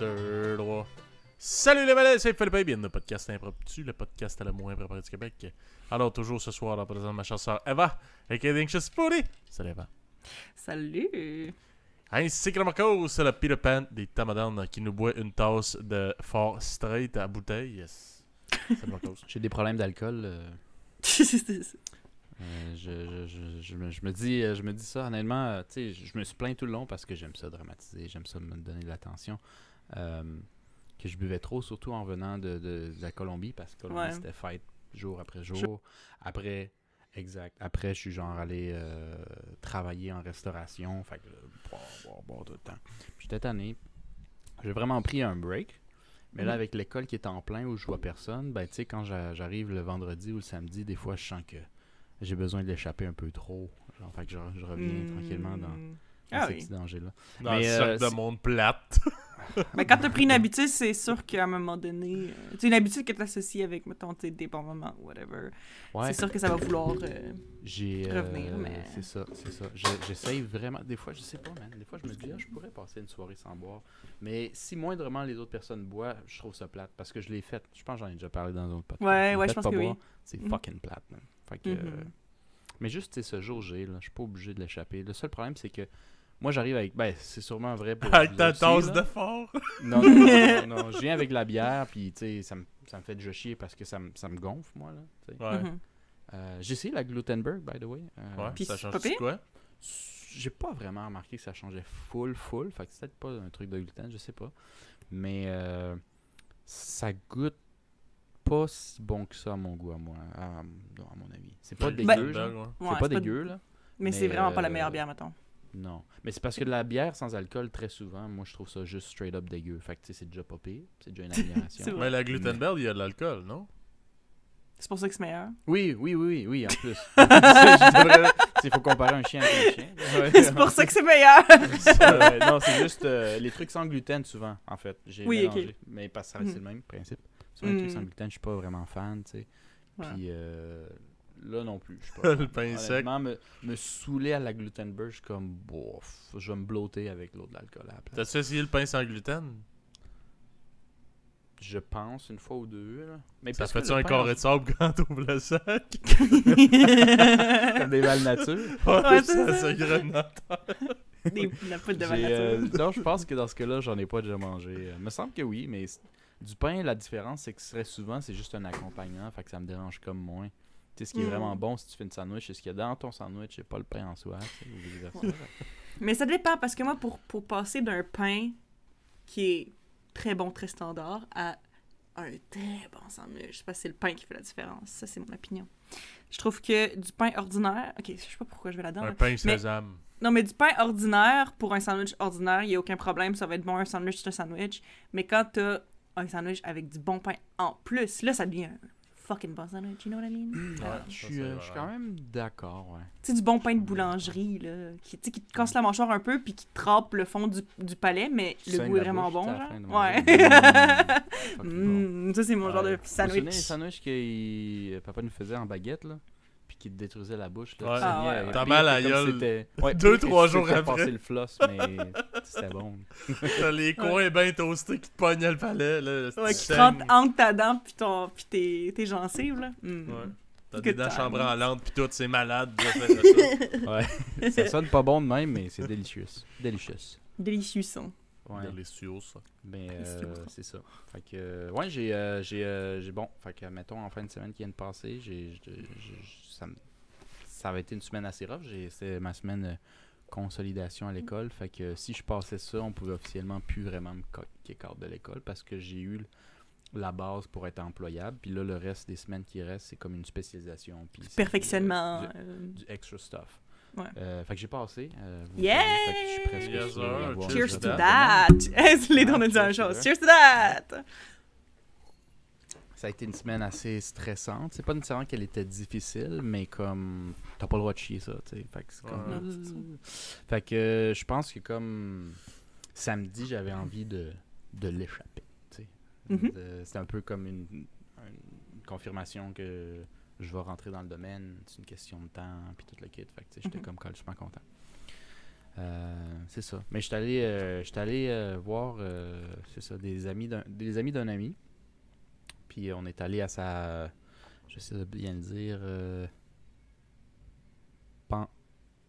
2, 3. Salut les malais, c'est Philippe et bien le podcast impromptu, le podcast à la moins préparé du Québec. Alors toujours ce soir, en présence de ma chasseur Eva, a.k.a. Anxious Puri. Salut Eva. Salut! Ainsi que le Marcos, c'est le Peter Pan des Tamadan qui nous boit une tasse de fort straight à bouteille. Yes. Salut Marcos. J'ai des problèmes d'alcool. Je me dis ça honnêtement, tu sais, je me suis plaint tout le long parce que j'aime ça dramatiser, j'aime ça me donner de l'attention. Que je buvais trop, surtout en venant de la Colombie, parce que Colombie, c'était fête jour après jour. Après, je suis genre allé travailler en restauration, fait que boire tout le temps. Puis j'étais tanné. J'ai vraiment pris un break. Mais là, avec l'école qui est en plein où je vois personne, ben tu sais, quand j'arrive le vendredi ou le samedi, des fois, je sens que j'ai besoin de l'échapper un peu trop. Genre, fait que je reviens tranquillement dans ce petit danger-là. Dans le cercle de monde plate. Mais quand t'as pris une habitude, c'est sûr qu'à un moment donné... tu sais, une habitude que t'associes avec, mettons, des bons moments, whatever. Ouais. C'est sûr que ça va vouloir revenir, mais... C'est ça. J'essaye vraiment... Des fois, je sais pas, man. Des fois, je me dis, je pourrais passer une soirée sans boire. Mais si moindrement les autres personnes boivent, je trouve ça plate. Parce que je l'ai fait. Je pense que j'en ai déjà parlé dans un autre podcast. Ouais, je pense que boire, oui. C'est fucking plate, man. Fait que... mais juste, tu sais, ce jour G, là, je suis pas obligé de l'échapper. Le seul problème, c'est que moi, j'arrive avec... Ben, c'est sûrement vrai pour avec vous ta aussi, tasse là. de fort. Non. Je viens avec la bière, puis, tu sais, ça me fait déjà chier parce que ça me gonfle, moi, là. T'sais. Ouais. J'ai essayé la Glutenberg, by the way. Ouais, ça change quoi? J'ai pas vraiment remarqué que ça changeait full. Fait que c'est peut-être pas un truc de gluten, je sais pas. Mais ça goûte pas si bon que ça à mon goût, à moi, à mon avis. C'est pas dégueu, genre. C'est pas dégueu, là. Mais c'est vraiment pas la meilleure bière, mettons. Non. Mais c'est parce que de la bière sans alcool, très souvent, moi, je trouve ça juste straight up dégueu. Fait que, tu sais, c'est déjà pas pire. C'est déjà une amélioration. Mais la Glutenberg, il y a de l'alcool, non? C'est pour ça que c'est meilleur. Oui, en plus. Il faut comparer un chien avec un chien. Ouais. C'est pour ça que c'est meilleur. Non, c'est juste les trucs sans gluten, souvent, en fait. J'ai mélangé. Okay. Mais parce que ça reste le même principe. Souvent, les trucs sans gluten, je suis pas vraiment fan, tu sais. Puis là non plus, je suis pas le pain sec. Me saouler à la Glutenberg, je suis comme, bof, je vais me blotter avec l'eau de l'alcool à la place. T'as-tu essayé le pain sans gluten? Je pense une fois ou deux. Là. Mais ça fait-tu un carré de sable quand t'ouvres le sac? Comme des balles nature? Ouais, ça grenade. La poudre de balles nature. Non, je pense que dans ce cas-là, j'en ai pas déjà mangé. Il me semble que oui, mais du pain, la différence, c'est que très souvent, c'est juste un accompagnement, fait que ça me dérange comme moins. Tu sais, ce qui est vraiment bon, si tu fais une sandwich, c'est ce qu'il y a dans ton sandwich, c'est pas le pain en soi. Mais ça dépend, parce que moi, pour passer d'un pain qui est très bon, très standard, à un très bon sandwich, je pense que c'est le pain qui fait la différence. Ça, c'est mon opinion. Je trouve que du pain ordinaire... Ok, je sais pas pourquoi je vais là-dedans. Un pain sésame. Non, mais du pain ordinaire, pour un sandwich ordinaire, il n'y a aucun problème. Ça va être bon, un sandwich, c'est un sandwich. Mais quand t'as un sandwich avec du bon pain en plus, là, ça devient un fucking bon sandwich, you know what I mean? Je suis quand même d'accord, ouais. Tu sais, du bon pain de boulangerie, là, qui te casse la mâchoire un peu, puis qui trempe le fond du palais, mais le goût est vraiment bon, genre. Ouais. Ça, c'est mon genre de sandwich. Vous vous souvenez des sandwichs que papa nous faisait en baguette, là? Puis qui te détruisait la bouche, là? Ouais. T'as mal à la gueule. 2-3 jours après. Passer le floss, mais c'était bon. T'as les coins bien toastés qui te pognaient le palais, là. Ouais, qui te rentrent entre ta dent puis tes gencives, là. Ouais. T'as des dents chambranlantes pis tout, c'est malade. Ouais. Ça sonne pas bon de même, mais c'est délicieux. Délicieux, ça. Ouais. Délicieux, ça. Mais c'est ça. Fait que, ouais, j'ai bon. Fait que, mettons, en fin de semaine qui vient de passer, ça avait été une semaine assez rough. C'était ma semaine consolidation à l'école. Fait que si je passais ça, on pouvait officiellement plus vraiment me kick out de l'école parce que j'ai eu la base pour être employable. Puis là, le reste des semaines qui restent, c'est comme une spécialisation. Puis perfectionnement. Du extra stuff. Ouais. Fait que j'ai passé. Yeah! Fait que je suis presque Cheers to that! Les deux, on a dit la même chose. Cheers to that! Ça a été une semaine assez stressante. C'est pas nécessairement qu'elle était difficile, mais comme t'as pas le droit de chier ça, tu sais. Fait que c'est comme... Fait que je pense que comme samedi, j'avais envie de l'échapper, tu sais. C'était un peu comme une confirmation que je vais rentrer dans le domaine, c'est une question de temps, puis tout le kit. Fait que j'étais comme complètement content. C'est ça. Mais j'étais allé voir c'est ça, des amis d'un ami. Puis on est allé à sa... Je sais de bien le dire...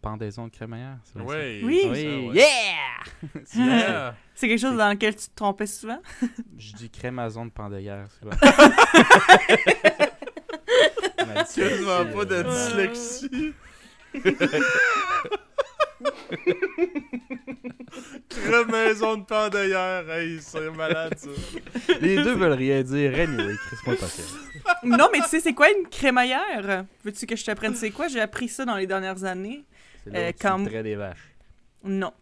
pendaison de crémaillère. C'est bien ça? Oui. c'est ça, ouais. Yeah! C'est quelque chose dans lequel tu te trompais souvent? Je dis crémaison de pendaillère. C'est bon. Quasiment pas de dyslexie. Cremaison de pendaillère, hey, c'est malade ça. Les deux veulent rien dire. Anyway, Chris-moi pas fait. Non, mais tu sais, c'est quoi une crémaillère? Veux-tu que je t'apprenne c'est quoi? J'ai appris ça dans les dernières années. C'est là où tu quand- traites des vaches. Non.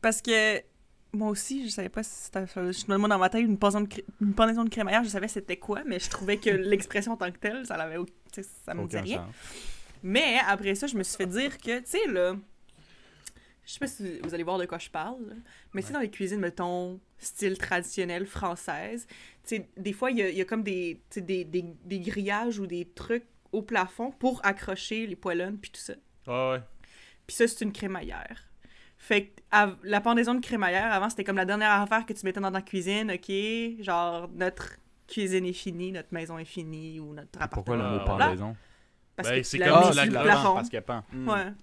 Parce que moi aussi, je savais pas si c'était... Je me demande dans ma tête une pendaison de crémaillère, je savais c'était quoi, mais je trouvais que l'expression en tant que telle, ça l'avait... tu sais, ça me disait Aucun rien. sens. Mais après ça, je me suis fait dire que, tu sais, là... Je sais pas si vous allez voir de quoi je parle, là, mais c'est dans les cuisines, mettons, style traditionnel française, tu sais, des fois, il y a comme des grillages ou des trucs au plafond pour accrocher les poêlons puis tout ça. Ouais. Puis ça, c'est une crémaillère. Fait que la pendaison de crémaillère, avant, c'était comme la dernière affaire que tu mettais dans ta cuisine, OK? Genre, notre cuisine est finie, notre maison est finie, ou notre Pourquoi le appartement. mot Blablabla. pendaison? Parce Ben, que c'est tu comme l'as si mis la sur le grande plafond. Parce qu'elle pend. Ouais.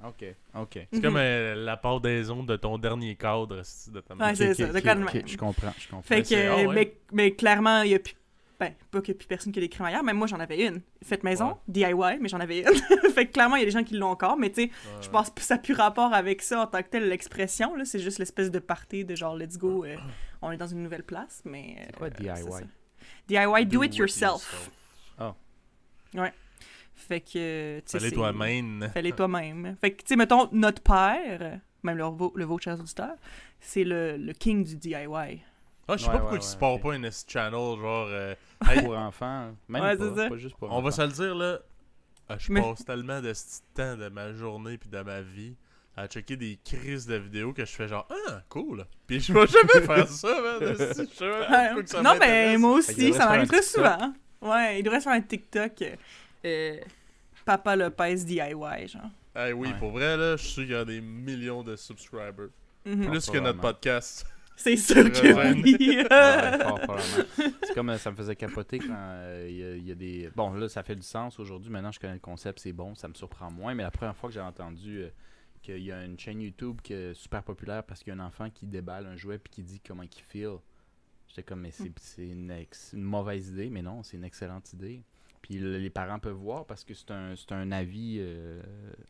OK. C'est comme la pendaison de ton dernier cadre de ta maison. Ouais, c'est ça, de quoi de même. Je comprends. Fait c'est- que, ouais. mais clairement, il y a plus... Ben, pas qu'il y a plus personne qui a des crémaillères, mais moi, j'en avais une. Faite maison, DIY, mais j'en avais une. Fait que clairement, il y a des gens qui l'ont encore, mais tu sais, je pense que ça n'a plus rapport avec ça en tant que tel, l'expression, là. C'est juste l'espèce de party de genre, let's go, on est dans une nouvelle place, mais... C'est quoi DIY? c'est ça. DIY, do it yourself. Oh. Ouais. Fait que, tu sais, Fallait toi-même. Fallait toi-même. Fait que, tu sais, mettons, notre père, même le vôtre, chers auditeurs, c'est le king du DIY. Ah, je sais pas pourquoi il se part ok. pas un channel, genre... Pour enfants. Même Ouais, pas. c'est ça. Pas juste pour on va enfants. se le dire, là. Je Mais- passe tellement de ce temps de ma journée puis de ma vie à checker des crises de vidéos que je fais genre, ah, cool. Puis je vais jamais faire ça, man. Je sais même pas pourquoi que ça Non, mais m'intéresse. moi Fait qu'il aussi, devrait ça se m'arrive faire très un souvent. Ouais, il devrait se faire un TikTok. Papa Lopez DIY, genre. Ah oui, Ouais. pour vrai, là, je suis sûr qu'il y a des millions de subscribers. Mhm. Plus que notre probablement. podcast. C'est sûr que Rejoindre. oui. Ouais, fort probablement. C'est comme ça me faisait capoter quand il y a des... Bon, là, ça fait du sens aujourd'hui. Maintenant, je connais le concept, c'est bon, ça me surprend moins. Mais la première fois que j'ai entendu qu'il y a une chaîne YouTube qui est super populaire parce qu'il y a un enfant qui déballe un jouet puis qui dit comment il feel, j'étais comme, mais c'est une mauvaise idée. Mais non, c'est une excellente idée. Puis les parents peuvent voir parce que c'est un avis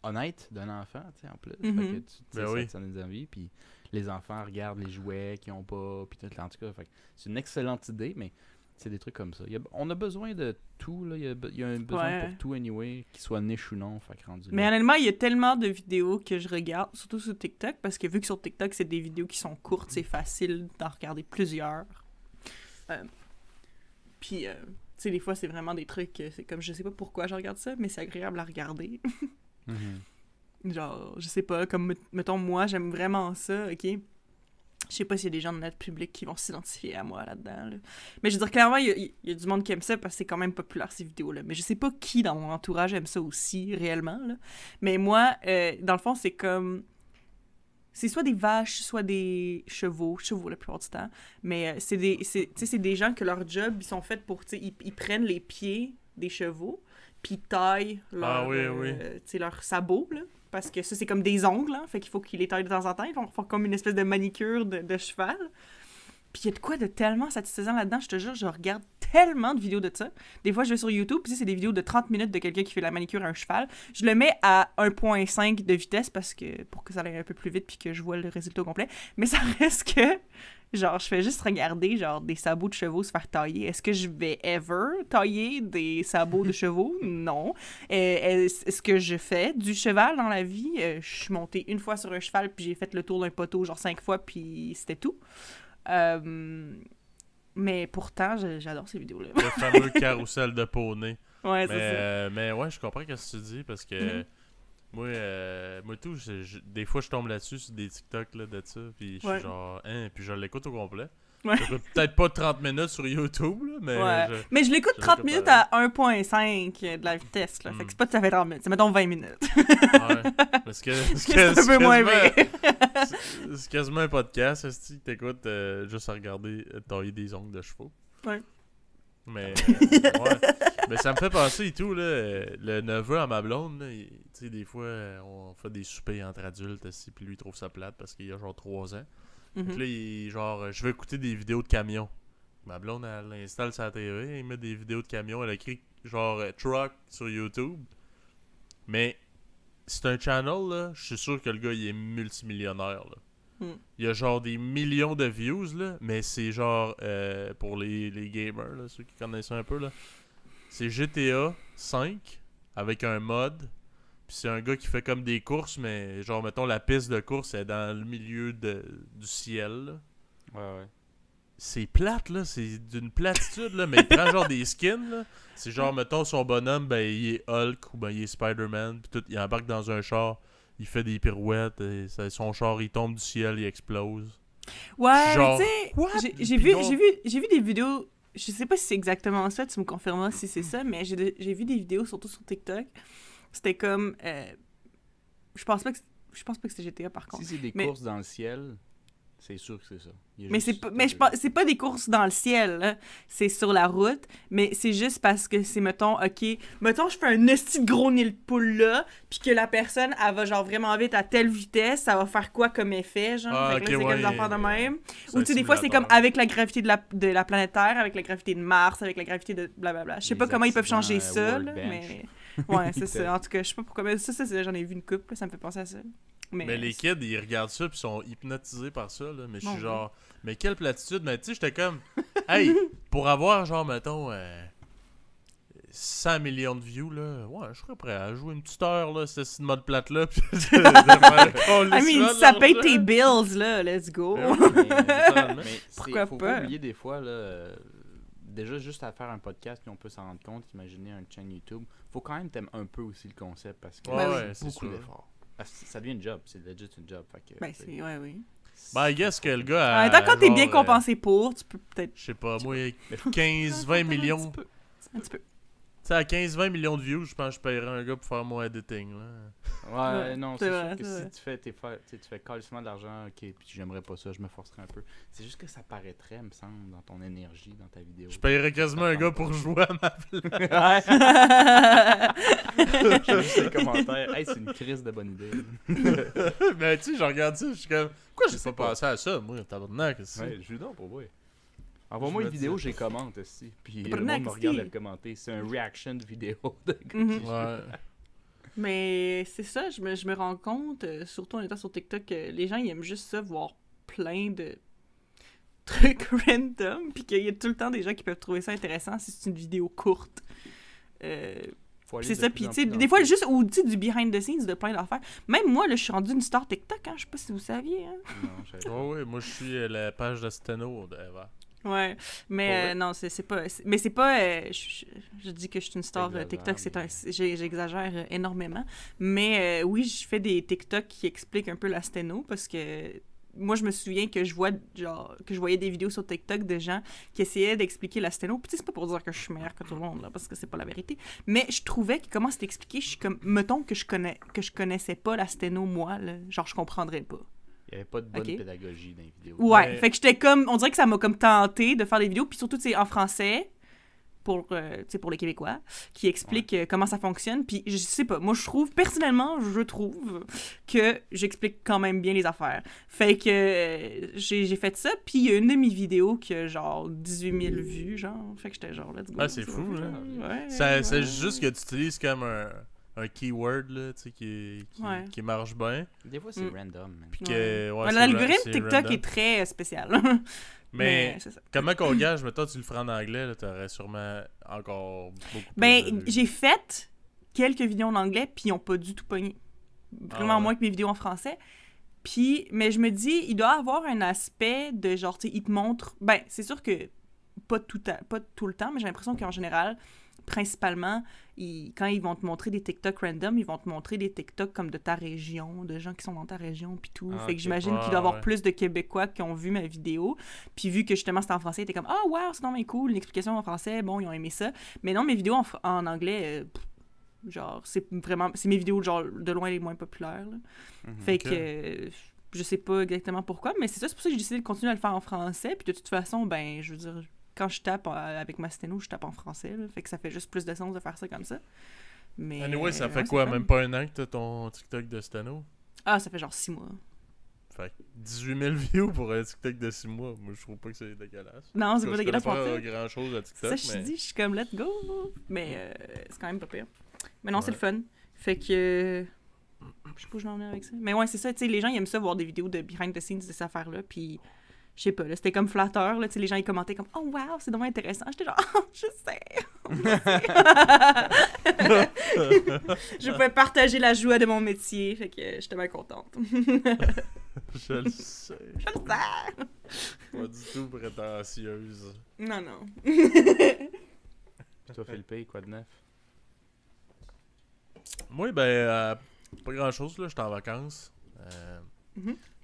honnête d'un enfant, tu sais, en plus. Fait que tu sais, Ben oui. ça donne des envies. Puis les enfants regardent les jouets qu'ils n'ont pas, puis tout, en tout cas. Fait que c'est une excellente idée, mais c'est des trucs comme ça. On a besoin de tout, là. Il y a un besoin Ouais. pour tout, anyway, qu'il soit niche ou non. Fait que rendu Mais là. honnêtement, il y a tellement de vidéos que je regarde, surtout sur TikTok, parce que vu que sur TikTok, c'est des vidéos qui sont courtes, c'est facile d'en regarder plusieurs. Puis, tu sais, des fois, c'est vraiment des trucs, c'est comme, je sais pas pourquoi je regarde ça, mais c'est agréable à regarder. Mhm. Genre, je sais pas, comme, mettons, moi, j'aime vraiment ça, OK? Je sais pas s'il y a des gens de notre public qui vont s'identifier à moi là-dedans, là. Mais je veux dire, clairement, il y a du monde qui aime ça parce que c'est quand même populaire, ces vidéos-là. Mais je sais pas qui dans mon entourage aime ça aussi, réellement, là. Mais moi, dans le fond, c'est comme... C'est soit des vaches, soit des chevaux la plupart du temps. Mais c'est des gens que leur job, ils sont faits pour, tu sais, ils prennent les pieds des chevaux, puis ils taillent leur, oui. tu sais, leurs sabots, là. Parce que ça, c'est comme des ongles, hein, fait qu'il faut qu'ils les taillent de temps en temps. Ils vont faire comme une espèce de manicure de cheval. Puis il y a de quoi de tellement satisfaisant là-dedans, je te jure, je regarde tellement de vidéos de ça. Des fois, je vais sur YouTube, puis c'est des vidéos de 30 minutes de quelqu'un qui fait la manicure à un cheval. Je le mets à 1.5 de vitesse parce que pour que ça aille un peu plus vite puis que je vois le résultat au complet. Mais ça reste que, genre, je fais juste regarder, genre, des sabots de chevaux se faire tailler. Est-ce que je vais ever tailler des sabots de chevaux? Non. Est-ce que je fais du cheval dans la vie? Je suis montée une fois sur un cheval puis j'ai fait le tour d'un poteau, genre 5 fois, puis c'était tout. Mais pourtant, j'adore ces vidéos-là. Le fameux carrousel de poney. Ouais, c'est ça. Mais ouais, je comprends ce que tu dis parce que moi tout, des fois je tombe là-dessus sur des TikTok là, de ça, puis je Ouais. suis genre, hein, puis je l'écoute au complet. Ouais. J'écoute peut-être pas 30 minutes sur YouTube, là, mais... Ouais. Mais je l'écoute je 30 l'écoute minutes à 1.5 de la vitesse, là. Fait que c'est pas tout à fait 30 minutes. C'est mettons 20 minutes. Ouais. Parce que C'est un peu moins vrai. c'est quasiment un podcast, esti, que t'écoutes juste à regarder tailler des ongles de chevaux. Ouais. Mais, ouais. Mais ça me fait penser et tout, là, le neveu à ma blonde, là, tu sais, des fois, on fait des soupers entre adultes, esti, puis lui, il trouve ça plate parce qu'il a genre 3 ans. Fait que là, il est genre, je vais écouter des vidéos de camions. Ma blonde, elle installe sa TV, elle met des vidéos de camions, elle a écrit genre truck sur YouTube. Mais c'est un channel, là, je suis sûr que le gars, il est multimillionnaire, là. Il y a genre des millions de views, là, mais c'est genre, pour les gamers, là, ceux qui connaissent un peu, là, c'est GTA 5 avec un mod, puis c'est un gars qui fait comme des courses, mais genre, mettons, la piste de course est dans le milieu du ciel, là. Ouais. C'est plate, là, c'est d'une platitude, là, mais il prend genre des skins, là. C'est genre, mettons, son bonhomme, ben, il est Hulk ou ben, il est Spider-Man, puis tout, il embarque dans un char, il fait des pirouettes, et son char, il tombe du ciel, il explose. Ouais, Genre, mais tu what? sais, j'ai vu des vidéos, je sais pas si c'est exactement ça, tu me confirmeras si c'est ça, mais j'ai vu des vidéos, surtout sur TikTok, c'était comme, je pense pas que c'était GTA par contre. Si c'est des courses dans le ciel, c'est sûr que c'est ça. Mais c'est pas des courses dans le ciel, là. C'est sur la route, mais c'est juste parce que c'est, mettons, je fais un esti de gros nid de poule là, puis que la personne, elle va genre vraiment vite à telle vitesse, ça va faire quoi comme effet, genre? Ah, fait que là, c'est comme des affaires de même. C'est Ou un tu sais, des fois, c'est comme simulateur. avec la gravité de la planète Terre, avec la gravité de Mars, avec la gravité de blablabla. Je sais Les pas comment ils peuvent changer accidents, ça, là, Workbench. mais... Ouais, c'est ça. En tout cas, je sais pas pourquoi, mais ça j'en ai vu une couple, là, ça me fait penser à ça. Mais les kids, ils regardent ça puis sont hypnotisés par ça, là. Mais je suis Bon, genre, mais quelle platitude. Mais tu sais, j'étais comme, hey, pour avoir genre, mettons, 100 millions de views, là, ouais, je serais prêt à jouer une petite heure, là, ce mode plate-là. Puis de faire I mean, ça paye tes bills, là, let's go. Mais Pourquoi faut pas? oublier des fois, là, déjà juste à faire un podcast, puis on peut s'en rendre compte, imaginer une chaîne YouTube, faut quand même t'aimer un peu aussi le concept, parce que Ouais, c'est c'est beaucoup sûr. d'efforts. Ça devient une job, c'est legit une job. Fait que, Ben, c'est... Ouais, oui. Ben, I guess que le gars En a. même temps, quand t'es genre, bien compensé pour, tu peux peut-être... je sais pas, moi, 15-20 millions. Tu Un petit peu. sais, à 15-20 millions de views, je pense que je paierais un gars pour faire mon editing, là. Ouais, Ouais, non, c'est c'est vrai, sûr que c'est si tu fais carrément de l'argent, ok, puis j'aimerais pas ça, je me forcerais un peu. C'est juste que ça paraîtrait, me semble, dans ton énergie, dans ta vidéo. Je paierais quasiment un gars pour jouer à ma Ouais. J'ai juste les commentaires. Hey, c'est une crise de bonne idée. Mais tu sais, je regarde ça, je suis comme, pourquoi j'ai sais pas pas. pensé à ça, moi, tabarnak, qu'est-ce que Ouais, je donc pour vrai. Envoie-moi Je une me vidéo, dis- j'ai commente aussi. Puis le Tabarnak, monde me regarde esti. le commenter. C'est un reaction de vidéo de gars Mhm. qui- Ouais. Mais c'est ça, je me rends compte, surtout en étant sur TikTok, que les gens ils aiment juste ça, voir plein de trucs random, puis qu'il y a tout le temps des gens qui peuvent trouver ça intéressant si c'est une vidéo courte. Faut aller C'est de ça, plus puis en tu sais, plus des dans fois, le- juste, ou tu sais, du behind the scenes de plein d'affaires. Même moi, là, je suis rendue une star TikTok, hein, je sais pas si vous saviez, hein. Non, je savais pas. Ouais, ouais, moi je suis la page de Steno d'Eva. Ouais, mais Pour vrai? non, c'est pas... Mais c'est pas... je dis que je suis une star T'exagères, TikTok, c'est un... mais- J'exagère énormément. Mais oui, je fais des TikTok qui expliquent un peu la sténo, parce que moi, je me souviens que je voyais des vidéos sur TikTok de gens qui essayaient d'expliquer la sténo. Puis tu sais, c'est pas pour dire que je suis meilleure que tout le monde, là, parce que c'est pas la vérité. Mais je trouvais que comment c'est expliqué, je suis comme... Mettons que je connaissais pas la sténo, moi, là, genre, je comprendrais pas. Il n'y avait pas de bonne Ok. pédagogie dans les vidéos. Ouais, Mais- fait que j'étais comme... On dirait que ça m'a comme tenté de faire des vidéos, puis surtout, tu sais, en français, pour, tu sais, pour les Québécois, qui expliquent comment ça fonctionne. Puis je sais pas, moi, personnellement, je trouve que j'explique quand même bien les affaires. Fait que j'ai fait ça, puis il y a une de mes vidéos qui a genre 18 000 vues, genre. Fait que j'étais genre, let's go. Ah, c'est fou, là. Ouais, C'est ouais. juste que tu utilises comme un keyword, là, tu sais, Ouais. qui marche bien. Des fois, c'est Mm. random. man. Puis Ouais. que, ouais, Ouais, c'est l'algorithme c'est TikTok random. est très spécial. Mais c'est ça. comment qu'on gage, mettons, tu le ferais en anglais, là, t'aurais sûrement encore beaucoup plus Ben, de vues. j'ai fait quelques vidéos en anglais, puis ils ont pas du tout pogné. Vraiment Ah ouais? moins que mes vidéos en français. Puis, mais je me dis, il doit avoir un aspect de genre, tu sais, il te montre... Ben, c'est sûr que pas tout le temps, mais j'ai l'impression qu'en général, principalement, quand ils vont te montrer des TikTok random, ils vont te montrer des TikTok comme de ta région, de gens qui sont dans ta région, puis tout. Fait que j'imagine qu'il doit y avoir plus de Québécois qui ont vu ma vidéo. Puis vu que justement c'était en français, ils étaient comme « Ah, oh, wow, c'est vraiment cool, une explication en français. » Bon, ils ont aimé ça. Mais non, mes vidéos en anglais, genre, c'est mes vidéos, genre, de loin les moins populaires. Là. Fait que... je sais pas exactement pourquoi, mais c'est pour ça que j'ai décidé de continuer à le faire en français. Puis de toute façon, ben, je veux dire, quand je tape avec ma sténo, je tape en français. Là, fait que ça fait juste plus de sens de faire ça comme ça. Mais anyway, ça fait quoi? Même pas un an que t'as ton TikTok de sténo? Ah, ça fait genre 6 mois. Fait 18 000 views pour un TikTok de 6 mois. Moi, je trouve pas que c'est dégueulasse. Non, c'est pas dégueulasse. Je connais pas grand-chose à TikTok, ça, je suis comme « let's go ». Mais c'est quand même pas pire. Mais non, c'est le fun. Fait que... je sais pas où je m'en venais avec ça. Mais ouais, c'est ça, tu sais, les gens ils aiment ça voir des vidéos de behind the scenes de cette affaire-là, puis je sais pas, là, c'était comme flatteur, là, tu sais, les gens ils commentaient comme « Oh wow, c'est vraiment intéressant ». J'étais genre « Oh, je sais ». Je pouvais partager la joie de mon métier, fait que j'étais bien contente. Je le sais. Je le sais. Pas du tout prétentieuse. Non, non. Toi, Philippe, quoi de neuf? Moi, ben, pas grand-chose, là. J'étais en vacances.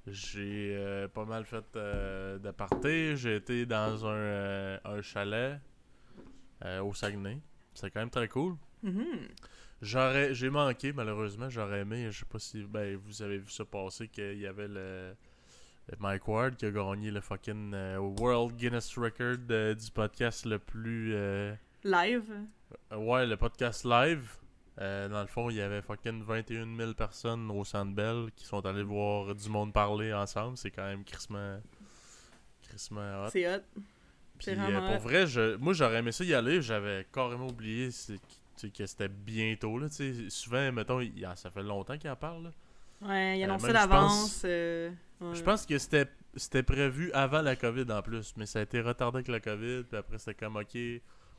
J'ai pas mal fait de party. J'ai été dans un chalet au Saguenay. C'est quand même très cool. J'ai manqué, malheureusement. J'aurais aimé, je sais pas si vous avez vu ça passer, qu'il y avait le Mike Ward qui a gagné le fucking World Guinness Record du podcast le plus... live? Ouais, le podcast live. Dans le fond, il y avait fucking 21 000 personnes au Centre Bell qui sont allées voir du monde parler ensemble. C'est quand même crissement hot. C'est hot. Puis pour vrai, moi j'aurais aimé ça y aller. J'avais carrément oublié que c'était bientôt. Là, souvent, mettons, ça fait longtemps qu'il en parle. Là. Ouais, il annonçait d'avance. Ouais. Je pense que c'était prévu avant la COVID en plus. Mais ça a été retardé avec la COVID. Puis après, c'était comme OK,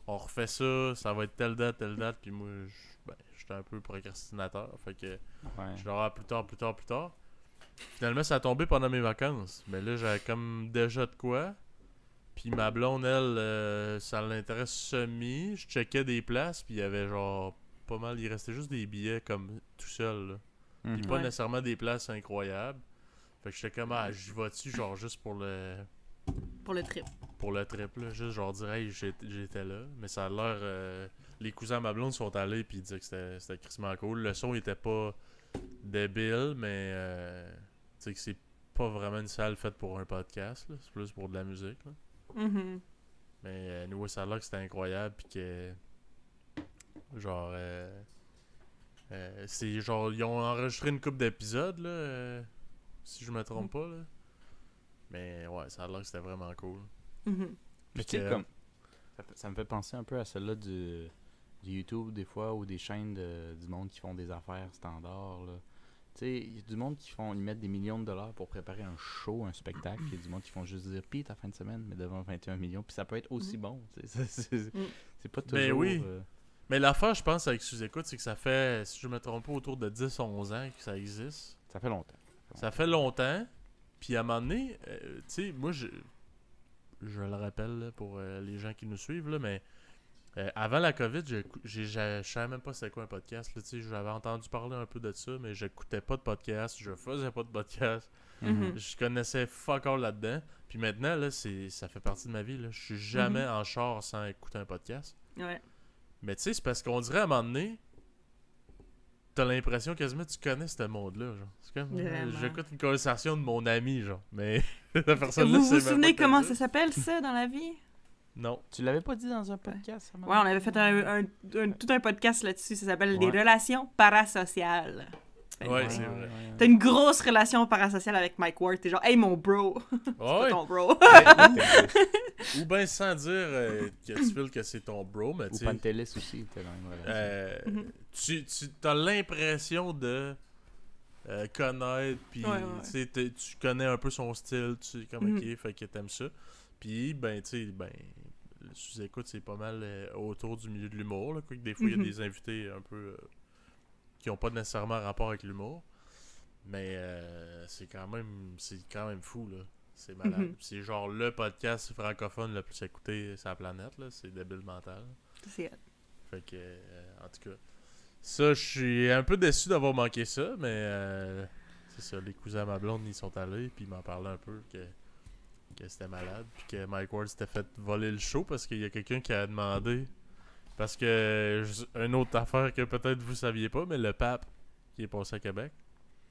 on refait ça. Ça va être telle date. Puis moi, j'étais un peu procrastinateur. Fait que je l'aurai plus tard. Finalement, ça a tombé pendant mes vacances. Mais là, j'avais comme déjà de quoi. Puis ma blonde, elle, ça l'intéresse semi. Je checkais des places, puis il y avait genre pas mal. Il restait juste des billets comme tout seul. Là. Puis pas nécessairement des places incroyables. Fait que j'étais comme, j'y vais-tu genre juste pour le... Pour le trip. Pour le trip, là. Juste genre dire, hey, j'étais là. Mais ça a l'air... les cousins à ma blonde sont allés, puis ils disaient que c'était crissement cool. Le son était pas débile, mais... tu sais que c'est pas vraiment une salle faite pour un podcast, là. C'est plus pour de la musique, là. Mais nous, ça a l'air que c'était incroyable, puis que... Genre... c'est genre... Ils ont enregistré une couple d'épisodes, là, si je me trompe pas, là. Mais ouais, ça a l'air que c'était vraiment cool. Mais tu sais, comme... Ça me fait penser un peu à celle-là du YouTube, des fois, ou des chaînes du monde qui font des affaires standards, là. Tu sais, il y a du monde qui ils mettent des millions de dollars pour préparer un show, un spectacle. Il y a du monde qui font juste dire « Pis ta fin de semaine, mais devant 21 millions. » Puis ça peut être aussi bon. C'est pas toujours... Ben oui. Mais l'affaire, je pense, avec Sous-Écoute, c'est que ça fait, si je me trompe pas, autour de 10-11 ans que ça existe. Ça fait longtemps. Ça fait longtemป์. Puis à un moment donné, tu sais, moi, je le rappelle là, pour les gens qui nous suivent, là, mais avant la COVID, je savais même pas c'était quoi un podcast. Là, j'avais entendu parler un peu de ça, mais j'écoutais pas de podcast, je faisais pas de podcast. Je connaissais fuck all là-dedans. Puis maintenant, là, ça fait partie de ma vie. Là. Je suis jamais en char sans écouter un podcast. Ouais. Mais tu sais, c'est parce qu'on dirait à un moment donné, t'as l'impression quasiment que tu connais ce monde-là. Genre. C'est comme, j'écoute une conversation de mon ami, genre. Mais la personne-là, vous vous souvenez comment ça s'appelle, ça, dans la vie? Non. Tu l'avais pas dit dans un podcast? Ouais, on avait fait tout un podcast là-dessus. Ça s'appelle « Des relations parasociales ». Ouais, c'est vrai. T'as une grosse relation parasociale avec Mike Ward. T'es genre « Hey, mon bro! » C'est pas ton bro. Ou bien sans dire que tu files que c'est ton bro, mais tu sais... Ou Pantelis aussi, t'es dans une relation. Tu as l'impression de connaître, puis tu connais un peu son style, tu sais, comme ok, fait que t'aimes ça. Puis, ben, tu sais, le sous-écoute, c'est pas mal autour du milieu de l'humour, là, quoique des fois, il y a des invités un peu qui ont pas nécessairement rapport avec l'humour. Mais c'est quand même fou, là. C'est malade. C'est genre le podcast francophone le plus écouté sur la planète, là. C'est débile mental. C'est Fait que, en tout cas, ça, je suis un peu déçu d'avoir manqué ça, mais c'est ça, les cousins à ma blonde, ils sont allés, puis ils m'en parlaient un peu que c'était malade, puis que Mike Ward s'était fait voler le show parce qu'il y a quelqu'un qui a demandé, parce que, une autre affaire que peut-être vous saviez pas, mais le pape qui est passé à Québec.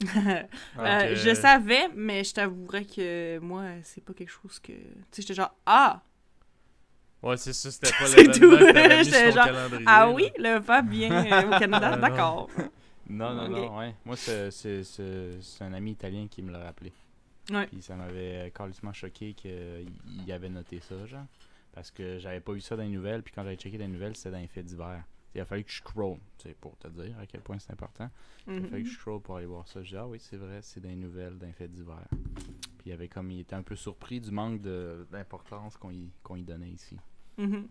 Je savais, mais je t'avouerais que moi, c'est pas quelque chose que... Tu sais, j'étais genre, ah! Ouais, c'est ça, c'était pas C'est l'événement tout. que t'avais mis sur J'étais ton genre, calendrier. Ah là. oui, le pape vient au Canada, Non. d'accord. Non, ouais. Moi, c'est un ami italien qui me l'a rappelé. Ouais. Puis ça m'avait carrément choqué qu'il avait noté ça, genre. Parce que j'avais pas vu ça dans les nouvelles, puis quand j'avais checké dans les nouvelles, c'était dans les faits divers. Il a fallu que je scroll, tu sais, pour te dire à quel point c'est important. Il a fallu que je scroll pour aller voir ça. Je dis, ah oui, c'est vrai, c'est dans les nouvelles, dans les faits divers. Puis il était un peu surpris du manque d'importance qu'on y donnait ici. Mhm.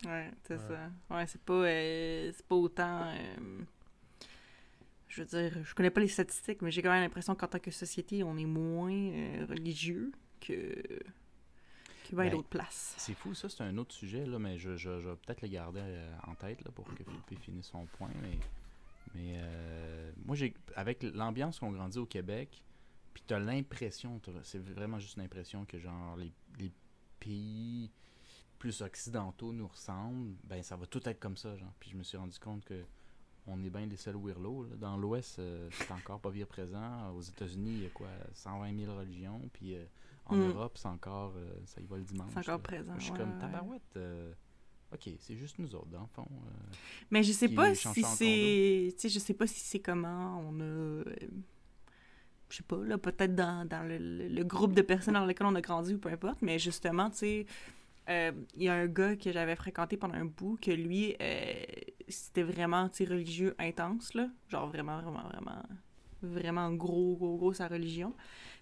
Ouais, c'est ça. Ouais, c'est pas autant... je veux dire, je connais pas les statistiques, mais j'ai quand même l'impression qu'en tant que société, on est moins religieux que bien d'autres places. C'est fou, ça, c'est un autre sujet, là, mais je vais peut-être le garder en tête là, pour que Philippe finisse son point. Mais moi, avec l'ambiance qu'on grandit au Québec, puis t'as l'impression, c'est vraiment juste l'impression que genre les pays plus occidentaux nous ressemblent, ben ça va tout être comme ça, genre. Puis je me suis rendu compte que on est bien les seuls weirdos, là. Dans l'Ouest, c'est encore pas bien présent. Aux États-Unis, il y a quoi, 120 000 religions, puis en Europe, c'est encore, ça y va le dimanche. C'est encore là. présent. Moi, je suis comme tabarouette. Ok, c'est juste nous autres, dans le fond. Mais je sais pas change si en c'est... Tu sais, je sais pas si c'est comment on a... je sais pas, là, peut-être dans le groupe de personnes dans lequel on a grandi ou peu importe, mais justement, tu sais, il y a un gars que j'avais fréquenté pendant un bout, que lui, c'était vraiment, tu sais, religieux intense, là. Genre vraiment, vraiment, vraiment, vraiment gros sa religion.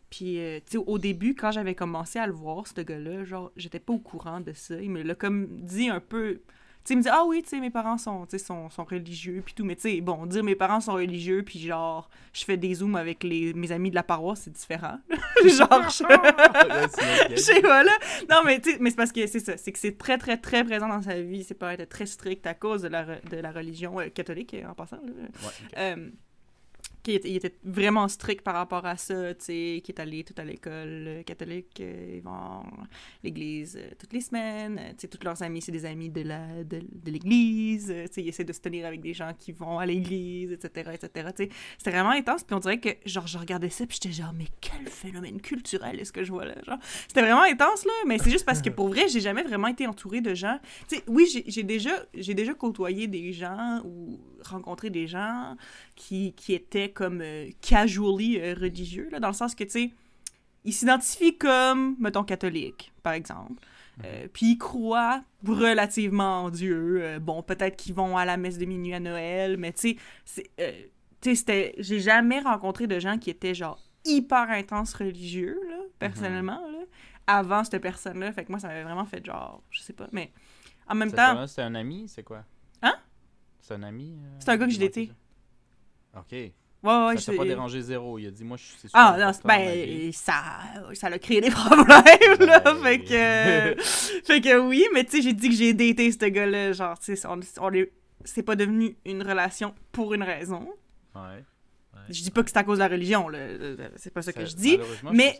Puis, tu sais, au début, quand j'avais commencé à le voir, ce gars-là, genre, j'étais pas au courant de ça. Il me l'a comme dit un peu... Tu sais, il me dit, ah oui, tu sais, mes parents sont religieux, puis tout. Mais tu sais, bon, dire mes parents sont religieux, puis genre, je fais des zooms avec mes amis de la paroisse, c'est différent. Genre, je sais pas, là. Non, mais tu sais, mais c'est parce que c'est ça. C'est que c'est très, très, très présent dans sa vie. C'est pas être très strict à cause de la religion catholique, en passant, là. Ouais, okay. Il était vraiment strict par rapport à ça, tu sais, qui est allé tout à l'école catholique, ils vont à l'église toutes les semaines, tu sais, tous leurs amis, c'est des amis de l'église, tu sais, ils essaient de se tenir avec des gens qui vont à l'église, etc., tu sais. C'était vraiment intense, puis on dirait que, genre, je regardais ça, puis j'étais genre, mais quel phénomène culturel est-ce que je vois là, genre. C'était vraiment intense, là, mais c'est juste parce que, pour vrai, j'ai jamais vraiment été entourée de gens, tu sais, oui, j'ai déjà côtoyé des gens, ou rencontré des gens qui étaient comme casually religieux, là, dans le sens que, tu sais, ils s'identifient comme, mettons, catholiques, par exemple. Puis ils croient relativement en Dieu. Bon, peut-être qu'ils vont à la messe de minuit à Noël, mais tu sais, j'ai jamais rencontré de gens qui étaient, genre, hyper intenses religieux, là, personnellement, là, avant cette personne-là. Fait que moi, ça m'avait vraiment fait, genre, je sais pas, mais en même temps... C'était un ami, c'est quoi? Hein? C'est un ami? C'est un gars que j'ai daté. OK. Ouais, ça t'a pas dérangé zéro. Il a dit, moi, c'est super Ah, non, ben, ça l'a créé des problèmes, là. Fait que oui, mais tu sais, j'ai dit que j'ai daté ce gars-là. Genre, tu sais, c'est pas devenu une relation pour une raison. Ouais. Je dis pas que c'est à cause de la religion, là. C'est pas ça que je dis. Mais,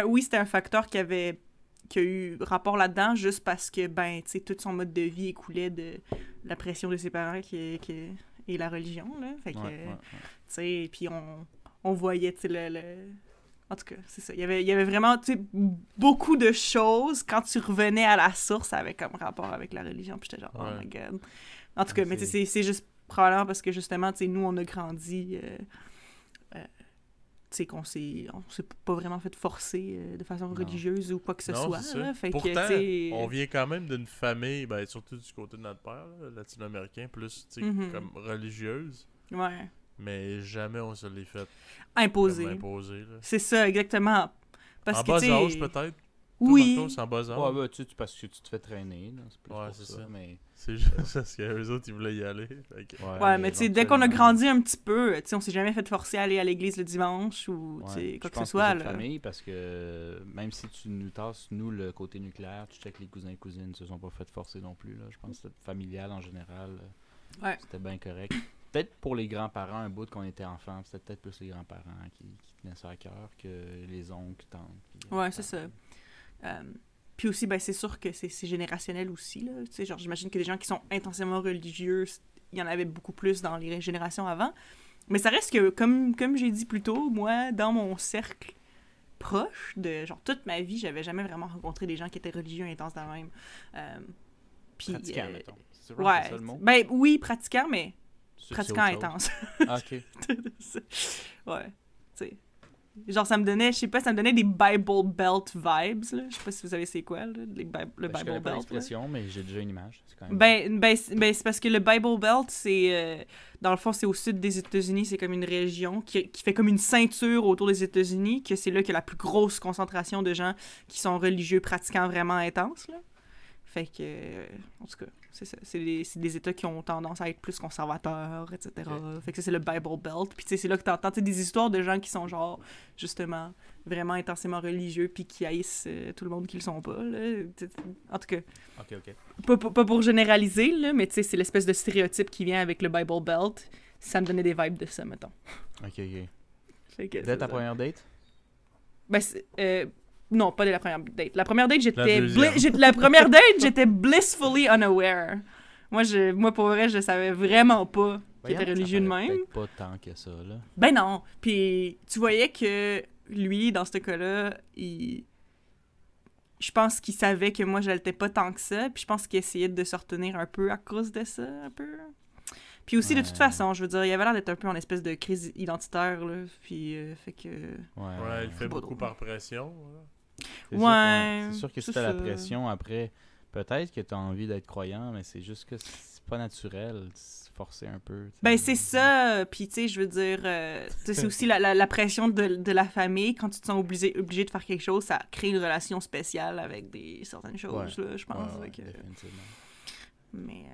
oui, c'était un facteur qui a eu rapport là-dedans, juste parce que, ben, tu sais, tout son mode de vie écoulait de la pression de ses parents et la religion, là. Fait que, tu sais, puis on voyait, tu sais, en tout cas, c'est ça. Il y avait vraiment, tu sais, beaucoup de choses, quand tu revenais à la source, ça avait comme rapport avec la religion, puis j'étais genre, oh my God. En tout cas, mais tu sais, c'est juste probablement parce que, justement, tu sais, nous, on a grandi... tu sais, on s'est pas vraiment fait forcer de façon religieuse ou quoi que ce soit. Là, fait pourtant, que, on vient quand même d'une famille, ben, surtout du côté de notre père, là, latino-américain, plus comme religieuse. Ouais. Mais jamais on se l'est fait imposer. là. C'est ça, exactement. Parce en que, bas âge, peut-être. Oui. Marco, c'est en bas Ouais, bah, tu sais, parce que tu te fais traîner. Là. C'est plus Ouais, pour c'est ça. Mais... C'est juste parce qu'eux autres, ils voulaient y aller. Ouais, mais tu sais, dès qu'on a éventuellement- grandi un petit peu, tu sais, on s'est jamais fait forcer à aller à l'église le dimanche ou, tu sais, quoi que ce soit, Je pense là. famille, parce que même si tu nous tasses, nous, le côté nucléaire, tu sais que les cousins et cousines se sont pas fait forcer non plus, là. Je pense que c'était familial en général. Ouais. C'était bien correct. Peut-être pour les grands-parents, un bout qu'on était enfant, c'était peut-être plus les grands-parents qui tenaient ça à cœur que les oncles, tantes. Puis, Ouais, c'est ça. Puis aussi, ben, c'est sûr que c'est générationnel aussi, là. Tu sais, genre, j'imagine que des gens qui sont intensément religieux, il y en avait beaucoup plus dans les générations avant. Mais ça reste que, comme j'ai dit plus tôt, moi, dans mon cercle proche de, genre, toute ma vie, j'avais jamais vraiment rencontré des gens qui étaient religieux intenses de même. Puis, pratiquants, mettons. C'est ouais. ça le mot? Ben, oui, pratiquant, mais C'est pratiquant autre chose. intense. Ah, ok. Ouais, tu sais. Genre, ça me donnait, je sais pas, ça me donnait des Bible Belt vibes, là. Je sais pas si vous savez c'est quoi, là, le Je Bible connais Belt. pas là. l'expression, mais j'ai déjà une image. C'est quand même... Ben, c'est parce que le Bible Belt, c'est... dans le fond, c'est au sud des États-Unis. C'est comme une région qui fait comme une ceinture autour des États-Unis, que c'est là qu'il y a la plus grosse concentration de gens qui sont religieux, pratiquants vraiment intenses, là. Fait que... en tout cas, c'est ça. C'est des États qui ont tendance à être plus conservateurs, etc. Okay. Fait que ça, c'est le Bible Belt. Puis tu sais, c'est là que t'entends des histoires de gens qui sont genre, justement, vraiment intensément religieux, puis qui haïssent tout le monde qui le sont pas, là. En tout cas... Ok. Pas pour généraliser, là, mais tu sais, c'est l'espèce de stéréotype qui vient avec le Bible Belt. Ça me donnait des vibes de ça, mettons. Ok. Fait que Dès c'est ta ça. première date? Ben, non, pas dès la première date. La première date, deuxième. la première date, j'étais blissfully unaware. Moi, pour vrai, je savais vraiment pas qu'il était religieux de même. Peut-être pas tant que ça, là. Ben non. Puis tu voyais que lui, dans ce cas-là, je pense qu'il savait que moi, je l'étais pas tant que ça. Puis je pense qu'il essayait de se retenir un peu à cause de ça, un peu. Puis aussi, de toute façon, je veux dire, il avait l'air d'être un peu en espèce de crise identitaire, là. Puis, fait que... Ouais, il fait pas beaucoup drôle. par pression. Là. Ouais, C'est sûr que si c'est t'as la ça. pression après, peut-être que t'as envie d'être croyant, mais c'est juste que c'est pas naturel. C'est forcé un peu. T'sais. Ben, c'est ça. Puis, tu sais, je veux dire, tu sais, c'est aussi la pression de la famille. Quand tu te sens obligé de faire quelque chose, ça crée une relation spéciale avec certaines choses, là, je pense. Ouais, Fait que- définitivement. Mais,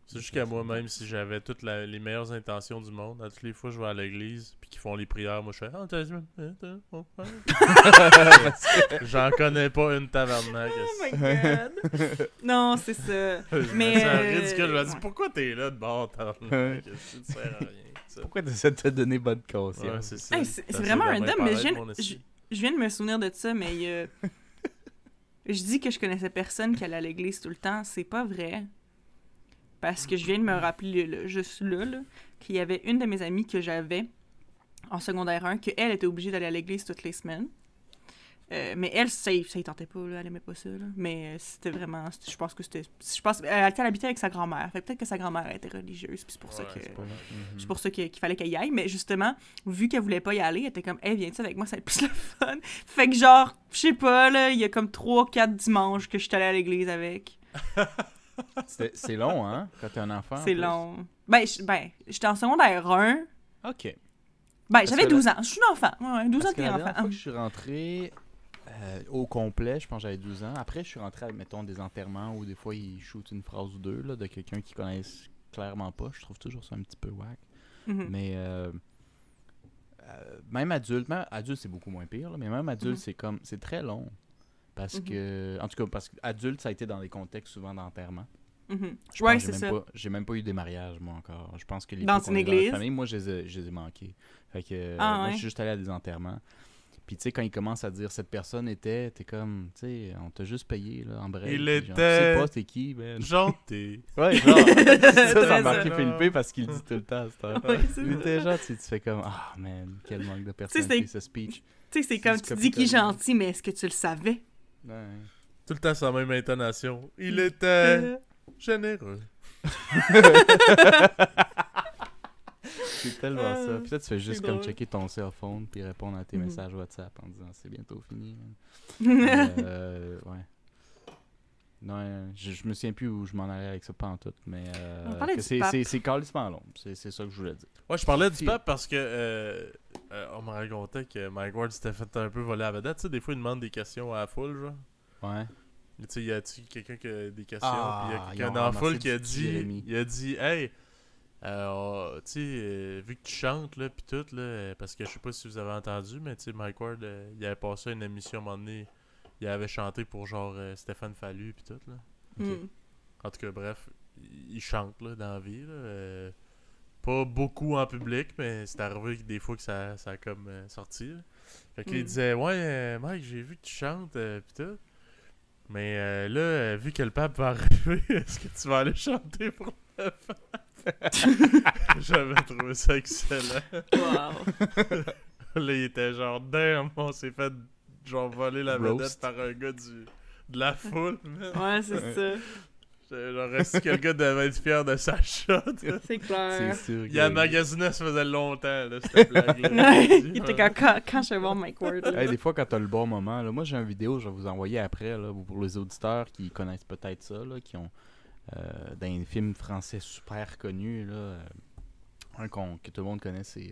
C'est juste qu'à moi-même, si j'avais toutes les meilleures intentions du monde, à toutes les fois je vais à l'église, puis qu'ils font les prières, moi je fais « Ah, J'en connais pas une tabarnak. oh my god! Non, c'est ça. Je Mais, me sens ridicule. Je me dis ouais. Pourquoi t'es là de bord, tabarnak? Ça te sert à rien. ça. Pourquoi tu essaies de te donner bonne conscience? Ouais, c'est ça. Hey, c'est Ça, vraiment bien random, mais paraître, mon esti. je viens de me souvenir de ça, mais je dis que je connaissais personne qui allait à l'église tout le temps. C'est pas vrai. Parce que je viens de me rappeler, juste là, qu'il y avait une de mes amies que j'avais en secondaire 1, qu'elle était obligée d'aller à l'église toutes les semaines. Mais elle, ça y tentait pas, là, elle aimait pas ça. Là. Mais c'était vraiment... Je pense elle habitait avec sa grand-mère. Fait que peut-être que sa grand-mère était religieuse, puis c'est pour ça Ouais, que... c'est pas C'est pour ça qu'il fallait qu'elle y aille. Mais justement, vu qu'elle voulait pas y aller, elle était comme, hey, viens-tu avec moi, ça va être plus le fun. Fait que genre, je sais pas, là, il y a comme 3-4 dimanches que je suis allée à l'église avec. C'est long, hein? Quand t'es un enfant. en C'est plus. long. Ben, j'étais en secondaire 1. Ok. Ben, j'avais que 12 ans. Je suis un enfant. Ouais, 12 ans, Parce que t'es la enfant. dernière fois que je suis rentré au complet, je pense que j'avais 12 ans. Après, je suis rentré avec, mettons, des enterrements où des fois, ils shootent une phrase ou deux là, de quelqu'un qu'ils connaissent clairement pas. Je trouve toujours ça un petit peu whack. Mhm. Mais même adulte, c'est beaucoup moins pire, là, mais même adulte, c'est très long. Parce que, en tout cas, parce qu'adulte, ça a été dans des contextes souvent d'enterrement. Mhm. Je Ouais, pense que c'est ça. j'ai même pas eu des mariages, moi, encore. Je pense que les Dans fois une qu'on est la église? famille, moi, je les ai manqués. Fait que, Ah, moi, ouais. je suis juste allé à des enterrements. Puis, tu sais, quand ils commencent à dire cette personne était, t'es comme, tu sais, on t'a juste payé, là, en bref. Il Genre, était- Tu sais pas, c'est qui, man. Gentil. Ouais, genre. ça Très a marqué ça. Philippe parce qu'il le dit tout le temps, c'est un Ouais, c'est Il ça. était genre, tu fais comme, ah, man, quel manque de personnalité, ce speech. Tu sais, c'est comme du tu dis qu'il est capitalisme. gentil, mais est-ce que tu le savais? Ouais. Tout le temps sans même intonation. Il était généreux. C'est tellement ça. Puis là, tu fais juste c'est comme drôle. checker ton cell phone puis répondre à tes Mhm. messages WhatsApp en disant c'est bientôt fini. Mais, ouais. Non, je me souviens plus où je m'en allais avec ça pantoute, mais On parlait que du pape. c'est calissement long. C'est ça que je voulais dire. Ouais, je parlais du Puis- pape parce que On me racontait que Mike Ward s'était fait un peu voler à la vedette. Tu sais, des fois, il demande des questions à la foule, genre. Ouais. Mais tu sais, y a-tu quelqu'un qui a des questions? Ah, Puis y a ils quelqu'un ont dans la ramassé foule qui a du petit Jérémy. dit, hey, tu sais, vu que tu chantes, là, pis tout, là, parce que je sais pas si vous avez entendu, mais tu sais, Mike Ward, il avait passé une émission à un moment donné, il avait chanté pour genre Stéphane Fallu pis tout, là. Hmm. En tout cas, bref, il chante, là, dans la vie, là. Pas beaucoup en public, mais c'est arrivé des fois que ça a comme sorti, là. Fait qu'il disait, ouais, Mike, j'ai vu que tu chantes, pis tout. Mais là, vu que le pape va arriver, est-ce que tu vas aller chanter pour le pape? J'avais trouvé ça excellent. Wow. Là, il était genre, damn, on s'est fait genre voler la Roast. vedette par un gars de la foule, man. Ouais, c'est ça. Genre, est-ce que le gars devait être fier de sa shot? C'est C'est clair. sûr. Il a magasiné, ça faisait longtemps, là, cette blague-là. Il était quand je vais voir Mike Ward. là. Hey, des fois, quand t'as le bon moment, là, moi j'ai une vidéo, je vais vous envoyer après, là, pour les auditeurs qui connaissent peut-être ça, là, qui ont dans un film français super connu, là, un que tout le monde connaît, c'est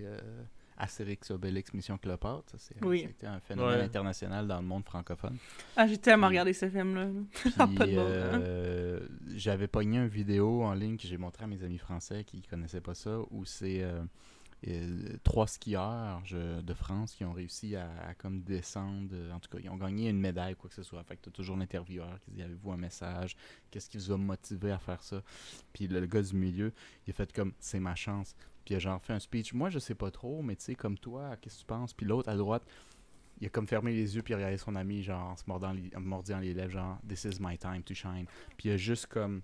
Astérix, Obélix, Mission Cléopâtre. Ça, Oui. ça a été un phénomène Ouais. international dans le monde francophone. Ah, j'ai tellement regardé ce film-là. Puis, Ah, pas de bon, hein. j'avais pogné une vidéo en ligne que j'ai montré à mes amis français qui connaissaient pas ça, où c'est 3 skieurs de France qui ont réussi à comme descendre. En tout cas, ils ont gagné une médaille, quoi que ce soit. Fait que t'as toujours l'intervieweur qui dit, avez-vous un message? Qu'est-ce qui vous a motivé à faire ça? Puis le gars du milieu, il a fait comme, c'est ma chance. Puis il a genre fait un speech. Moi, je sais pas trop, mais tu sais, comme toi, qu'est-ce que tu penses? Puis l'autre, à droite, il a comme fermé les yeux puis il a regardé son ami, genre, en se mordant les lèvres, genre, This is my time to shine. Puis il a juste comme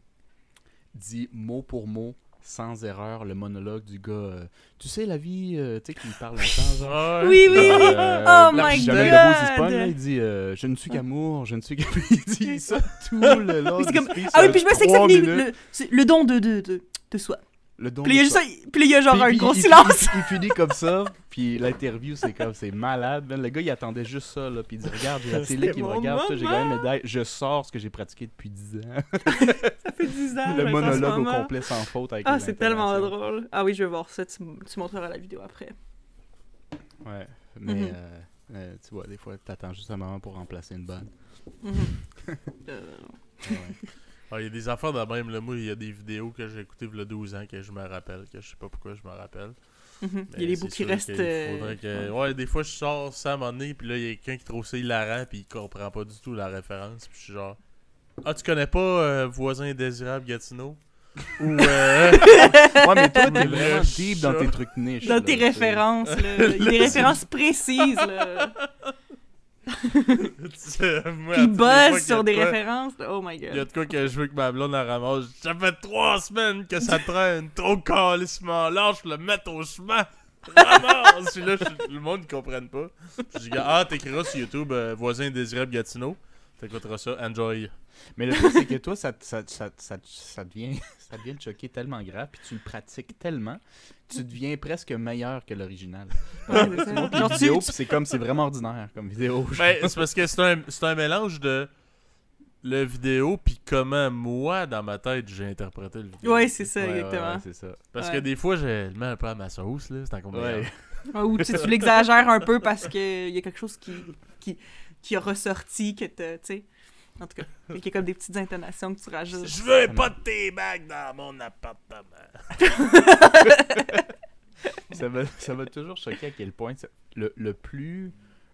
dit mot pour mot, sans erreur, le monologue du gars. Tu sais, la vie, tu sais, qu'il parle longtemps, genre. Oui, oui! Oh là, my puis jamais le beau se spawn, là, god! il dit je ne suis qu'amour, je ne suis qu'amour. Il dit ça tout le long. Oui, c'est du comme... speech, Ah oui, ça puis je me a sais que ça 3 finit minutes. le don de soi. Le don Puis il y a de juste soi. ça- puis il y a genre Puis un il- gros il- silence. Il finit comme ça, puis l'interview, c'est malade. Man. Le gars, il attendait juste ça, là, puis il dit regarde, j'ai la télé C'était qui me mon regarde, tout, j'ai gagné une moment. médaille, je sors ce que j'ai pratiqué depuis 10 ans. Ça fait 10 ans. Le en ce monologue au moment. complet sans faute avec Ah, les c'est tellement intonations. drôle. Ah oui, je vais voir ça. Tu montreras la vidéo après. Ouais, mais Mhm. tu vois, des fois, t'attends juste un moment pour remplacer une bonne. Mhm. Ouais. Il y a des affaires de même, là. Moi, il y a des vidéos que j'ai écoutées il y a 12 ans que je me rappelle, que je sais pas pourquoi je me rappelle. Mhm. Il y a Mais des c'est bouts qui sûr restent. qu'il faudrait que... Ouais, des fois, je sors ça à un moment donné, puis là, il y a quelqu'un qui trouve ça hilarant, puis il comprend pas du tout la référence, puis je suis genre... Ah, tu connais pas Voisin indésirable Gatineau? Ou... Ouais, mais toi, t'es Le vraiment deep dans chat. tes trucs niches. Dans là, tes tu sais. références, là. Il y a des références précises, là. Moi, Puis il à toutes les fois buzz qu'il y a sur de des quoi- références. là. Oh my Il y a god. de quoi que je veux que ma blonde la ramasse. Ça fait 3 semaines que ça traîne. Trop calissement lâche, le mettre au chemin. Ramasse! Puis là, le monde ne comprenne pas. Je dis, ah, t'écriras sur YouTube Voisin indésirable Gatineau. T'écouteras ça. Enjoy. Mais le truc, c'est que toi, ça devient, ça devient te choquer tellement grave, puis tu le pratiques tellement, tu deviens presque meilleur que l'original. Ouais, c'est ça. Tu montres les Genre, vidéos, puis c'est vraiment ordinaire comme vidéo. Ben, c'est parce que c'est un mélange de le vidéo puis comment moi, dans ma tête, j'ai interprété le vidéo. Ouais, c'est ça, Ouais, exactement. ouais, c'est ça. Parce Ouais. que des fois, je le mets un peu à ma sauce, là. C'est encore meilleur. Ouais. Ou tu l'exagères un peu parce qu'il y a quelque chose qui a ressorti que tu sais. En tout cas, il y a comme des petites intonations que tu rajoutes. Je veux pas de tes bagues dans mon appartement. Ça m'a toujours choqué à quel point le plus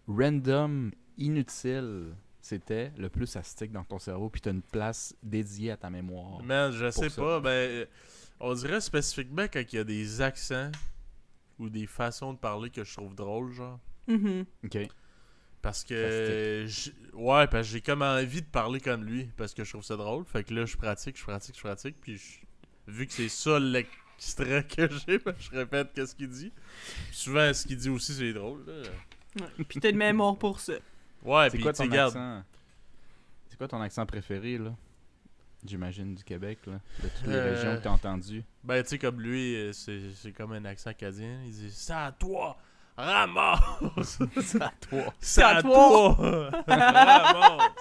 random, inutile c'était, le plus ça stick dans ton cerveau, puis t'as une place dédiée à ta mémoire. Man, je sais ça. pas, ben, on dirait spécifiquement quand il y a des accents ou des façons de parler que je trouve drôles, genre. Mhm. Ok. Parce que, ouais, parce que j'ai comme envie de parler comme lui, parce que je trouve ça drôle. Fait que là, je pratique, puis vu que c'est ça l'extrait que j'ai, ben, je répète qu'est-ce qu'il dit. Souvent, ce qu'il dit aussi, c'est drôle, là. Ouais. Puis t'as une mémoire pour ça. Ouais, C'est puis quoi tu sais, ton regarde, accent? C'est quoi ton accent préféré, là? J'imagine du Québec, là. De toutes les régions que t'as entendues. ben, tu sais, comme lui, c'est comme un accent acadien. Il dit « C'est à toi! Ramasse! » C'est à toi. C'est à à toi. toi! Ramasse!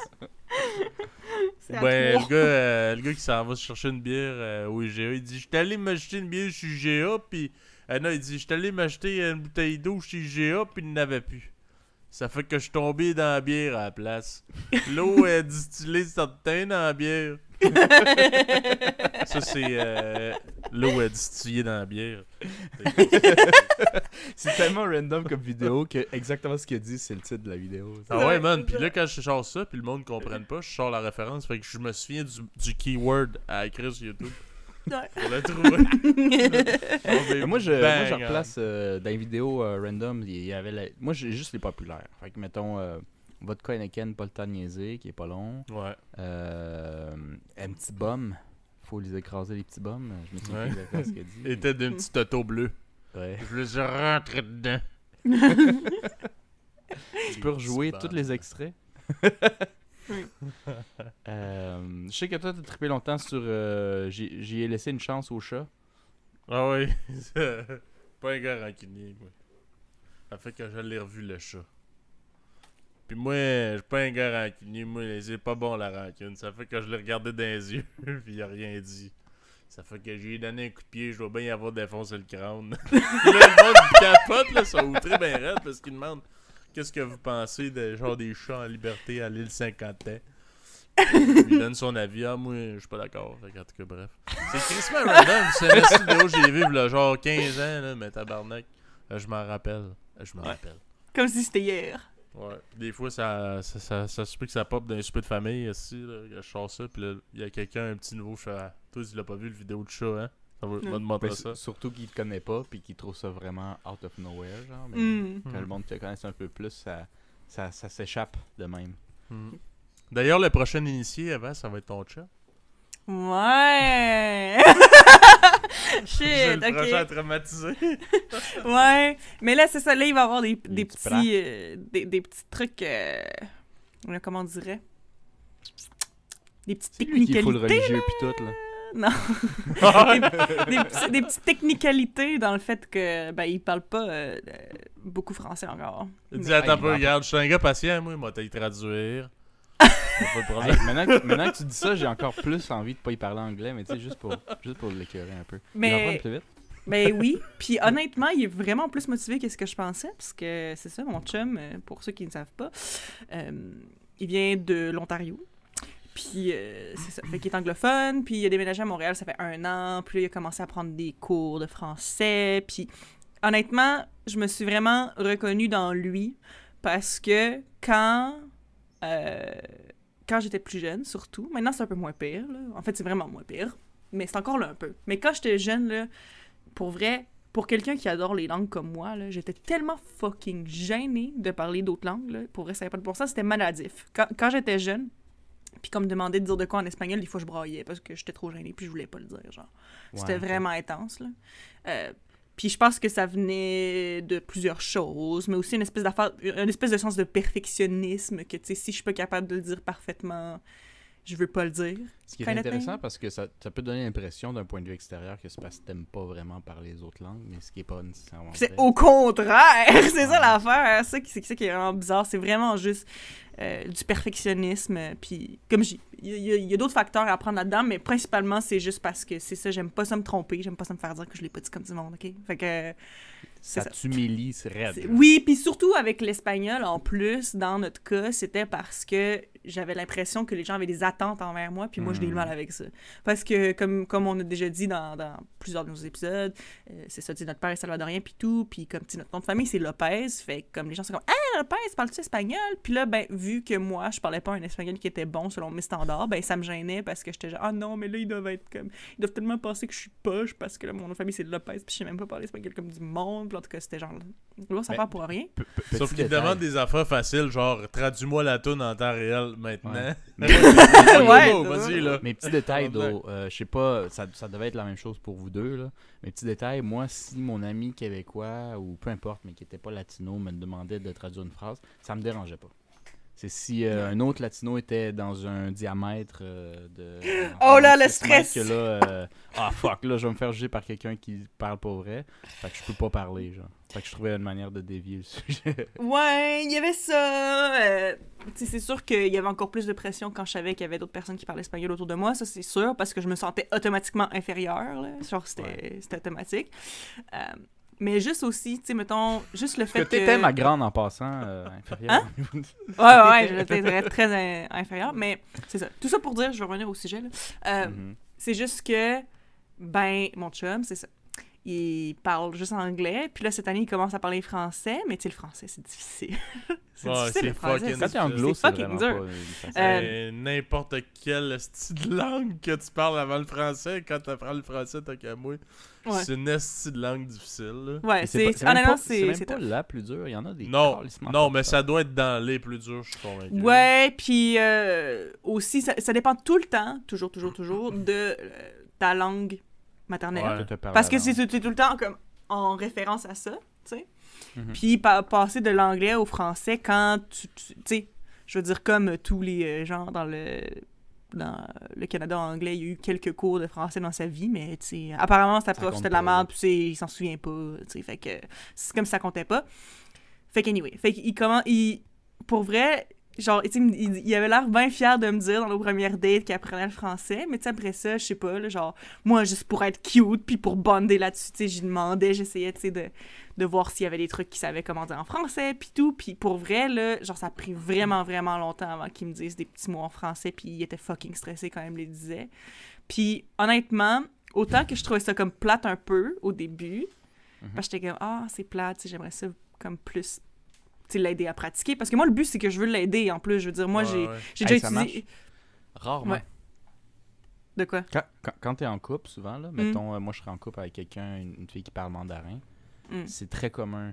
C'est à Ben, toi. le gars qui s'en va se chercher une bière au IGA, il dit « Je suis allé m'acheter une bière chez IGA, puis Non, il dit, je suis allé m'acheter une bouteille d'eau chez IGA, puis il n'avait plus. Ça fait que je suis tombé dans la bière à la place. L'eau est distillée certaine dans la bière. Ça, c'est l'eau est distillée dans la bière. C'est tellement random comme vidéo que exactement ce qu'il a dit, c'est le titre de la vidéo. Ah ouais, man. Puis là, quand je sors ça, puis le monde ne comprenne pas, je sors la référence. Fait que je me souviens du keyword à écrire sur YouTube. Ouais. Pour le trouver. Moi, je Bang, replace dans les vidéos random, il y avait moi, j'ai juste les populaires. Fait que, mettons, Vodka Heineken, pas le temps de niaiser, qui est pas long. Ouais. Un petit bum. Faut les écraser, les petits bums. Je me souviens Ouais. plus exactement ce qu'il a dit. Il était d'un petit auto bleu. Ouais. Je les ai rentrés dedans. Tu peux rejouer petits tous bums. les extraits. Oui. Je sais que toi, t'as trippé longtemps sur... J'y ai laissé une chance au chat. Ah oui. Pas un gars rancunier, moi. Ça fait que je l'ai revu, le chat. Puis moi, je suis pas un gars rancunier. Moi, c'est pas bon la rancune. Ça fait que je l'ai regardé dans les yeux, puis il a rien dit. Ça fait que j'ai donné un coup de pied, je dois bien y avoir défoncé le crâne. Là, le monde capote, là, sont outrés ben raide parce qu'ils demandent qu'est-ce que vous pensez de genre des chats en liberté à l'île Saint-Quentin. Il donne son avis. Ah, moi, je suis pas d'accord. Fait qu'en tout cas, bref. C'est crissement random. C'est une petite vidéo que j'ai vue, là, genre 15 ans, là, mais tabarnak. Je m'en rappelle. Je m'en rappelle. Comme si c'était hier. Ouais. Des fois, ça se peut que ça pop dans un souper de famille, ici, là, que je sors ça, puis là, il y a quelqu'un, un petit nouveau chat. Toi, tu l'as pas vu, le vidéo de chat, hein? Ça va te montrer Ben, ça. surtout qu'il te connaît pas puis qu'il trouve ça vraiment out of nowhere, genre. Mais Mm. quand le monde te connaisse un peu plus, ça s'échappe de même. Mm. D'ailleurs, le prochain initié, avant, ça va être ton chat. Ouais! C'est Shit, le prochain à ok. traumatiser. Ouais. Mais là, c'est ça. Là, il va y avoir des petits petits, des petits trucs. Comment on dirait? Des petites C'est lui qui faut le technicalités. religieux puis tout, là. Non. Des petites technicalités dans le fait que ben il parle pas beaucoup français encore. Il dit, Mais- attends un il peu, va regarde, je suis un gars patient, moi, moi, t'as y traduire. Pas de problème. Hey, maintenant que tu dis ça, j'ai encore plus envie de pas y parler anglais, mais tu sais, juste pour l'écœurer un peu. Mais- Il va apprendre plus vite. Ben oui. Puis honnêtement, il est vraiment plus motivé que ce que je pensais, parce que c'est ça, mon chum, pour ceux qui ne savent pas, il vient de l'Ontario. Puis c'est ça, fait qu'il est anglophone, puis il a déménagé à Montréal, ça fait 1 an, puis là, il a commencé à prendre des cours de français, puis honnêtement, je me suis vraiment reconnue dans lui, parce que quand j'étais plus jeune, surtout, maintenant c'est un peu moins pire, là. En fait c'est vraiment moins pire, mais c'est encore là un peu. Mais quand j'étais jeune, là, pour vrai, pour quelqu'un qui adore les langues comme moi, là, j'étais tellement fucking gênée de parler d'autres langues, là. Pour vrai, ça n'avait pas de bon sens, c'était maladif. Quand j'étais jeune, puis comme me demandait de dire de quoi en espagnol, des fois je braillais parce que j'étais trop gênée puis je voulais pas le dire, genre. C'était Ouais, ok. vraiment intense, là. Puis je pense que ça venait de plusieurs choses, mais aussi une espèce de sens de perfectionnisme que, tu sais, si je suis pas capable de le dire parfaitement, je veux pas le dire. Ce qui est Kind of intéressant thing. parce que ça peut donner l'impression d'un point de vue extérieur que c'est parce que t'aimes pas vraiment parler les autres langues, mais ce qui est pas nécessairement C'est vrai. au contraire! C'est ça Ouais. l'affaire! C'est ça qui est vraiment bizarre. C'est vraiment juste du perfectionnisme. Puis, comme je dis, il y a d'autres facteurs à prendre là-dedans, mais principalement, c'est juste parce que c'est ça, j'aime pas ça me tromper, j'aime pas ça me faire dire que je l'ai pas dit comme du monde, OK? Fait que... c'est Ça t'humilie, c'est raide. Oui, puis surtout avec l'espagnol, en plus, dans notre cas, c'était parce que j'avais l'impression que les gens avaient des attentes envers moi, puis moi, je n'ai eu le mal avec ça. Parce que, comme on a déjà dit dans plusieurs de nos épisodes, c'est ça, tu sais, notre père est salvadorien, puis tout, puis comme, tu sais, notre nom de famille, c'est Lopez, fait que comme les gens sont comme « Ah, Lopez, parles-tu espagnol? » Puis là, ben, vu que moi, je parlais pas un espagnol qui était bon selon mes standards, ben, ça me gênait parce que j'étais genre « Ah non, mais là, ils doivent être comme... Ils doivent tellement penser que je suis poche parce que là, mon nom de famille, c'est Lopez, puis je sais même pas parler espagnol comme du monde. » Puis en tout cas, c'était genre... Là, ça Mais- part pour rien. Sauf Petit qu'il détail. demande des affaires faciles, genre traduis-moi la toune en temps réel maintenant. Ouais. Ouais, Go, c'est vas-y ça. là. Mes petits détails, Tabarnak. je sais pas, ça devait être la même chose pour vous deux, là. Mes petits détails, moi, si mon ami québécois, ou peu importe, mais qui était pas latino, me demandait de traduire une phrase, ça me dérangeait pas. C'est si un autre latino était dans un diamètre de... Oh là, le 6 mètres stress! Que là, ah fuck, là, je vais me faire juger par quelqu'un qui parle pas vrai. Fait que je peux pas parler, genre. Fait que je trouvais une manière de dévier le sujet. Ouais, il y avait ça. Tu sais, c'est sûr qu'il y avait encore plus de pression quand je savais qu'il y avait d'autres personnes qui parlaient espagnol autour de moi, ça c'est sûr, parce que je me sentais automatiquement inférieure, là. Genre c'était automatique. Mais juste aussi, tu sais, mettons, juste le fait Que t'étais ma grande en passant, inférieure. Hein? Ouais, j'étais très inférieure, mais c'est ça. Tout ça pour dire, je vais revenir au sujet, là. C'est juste que, ben, mon chum, c'est ça. Il parle juste anglais, puis là, cette année, il commence à parler français, mais tu sais, le français, c'est difficile. C'est difficile, le français. Quand t'es anglo, c'est fucking dur. N'importe quel style de langue que tu parles avant le français, quand t'apprends le français, t'as qu'à moi. Ouais. C'est une style de langue difficile. Là. Ouais, c'est c'est pas la plus dure. Il y en a des Non, mais ça doit être dans les plus durs, je suis convaincu. Ouais, puis aussi, ça dépend tout le temps, toujours, de ta langue maternelle. Ouais. Parce que c'est tout le temps comme en référence à ça, tu sais. Puis passer de l'anglais au français quand tu sais, je veux dire, comme tous les gens dans le Canada anglais, il y a eu quelques cours de français dans sa vie, mais tu sais, apparemment, sa prof, c'était de la merde, puis il s'en souvient pas, tu sais, fait que c'est comme si ça comptait pas. Fait qu'anyway, pour vrai, genre, tu sais, il avait l'air bien fier de me dire dans nos premières dates qu'il apprenait le français, mais tu sais, après ça, je sais pas, là, genre, moi, juste pour être cute, puis pour bonder là-dessus, tu sais, j'essayais, tu sais, de voir s'il y avait des trucs qu'il savait comment dire en français, puis tout, puis pour vrai, là, genre, ça a pris vraiment, vraiment longtemps avant qu'il me dise des petits mots en français, puis il était fucking stressé quand il me les disait. Puis, honnêtement, autant que je trouvais ça comme plate un peu, au début, parce que j'étais comme, c'est plate, tu sais, j'aimerais ça comme plus... l'aider à pratiquer. Parce que moi, le but, c'est que je veux l'aider, en plus. Je veux dire, moi, j'ai déjà utilisé... Rarement. Ouais. De quoi? Quand t'es en couple, souvent, là, mettons, moi, je serais en couple avec quelqu'un, une fille qui parle mandarin, c'est très commun.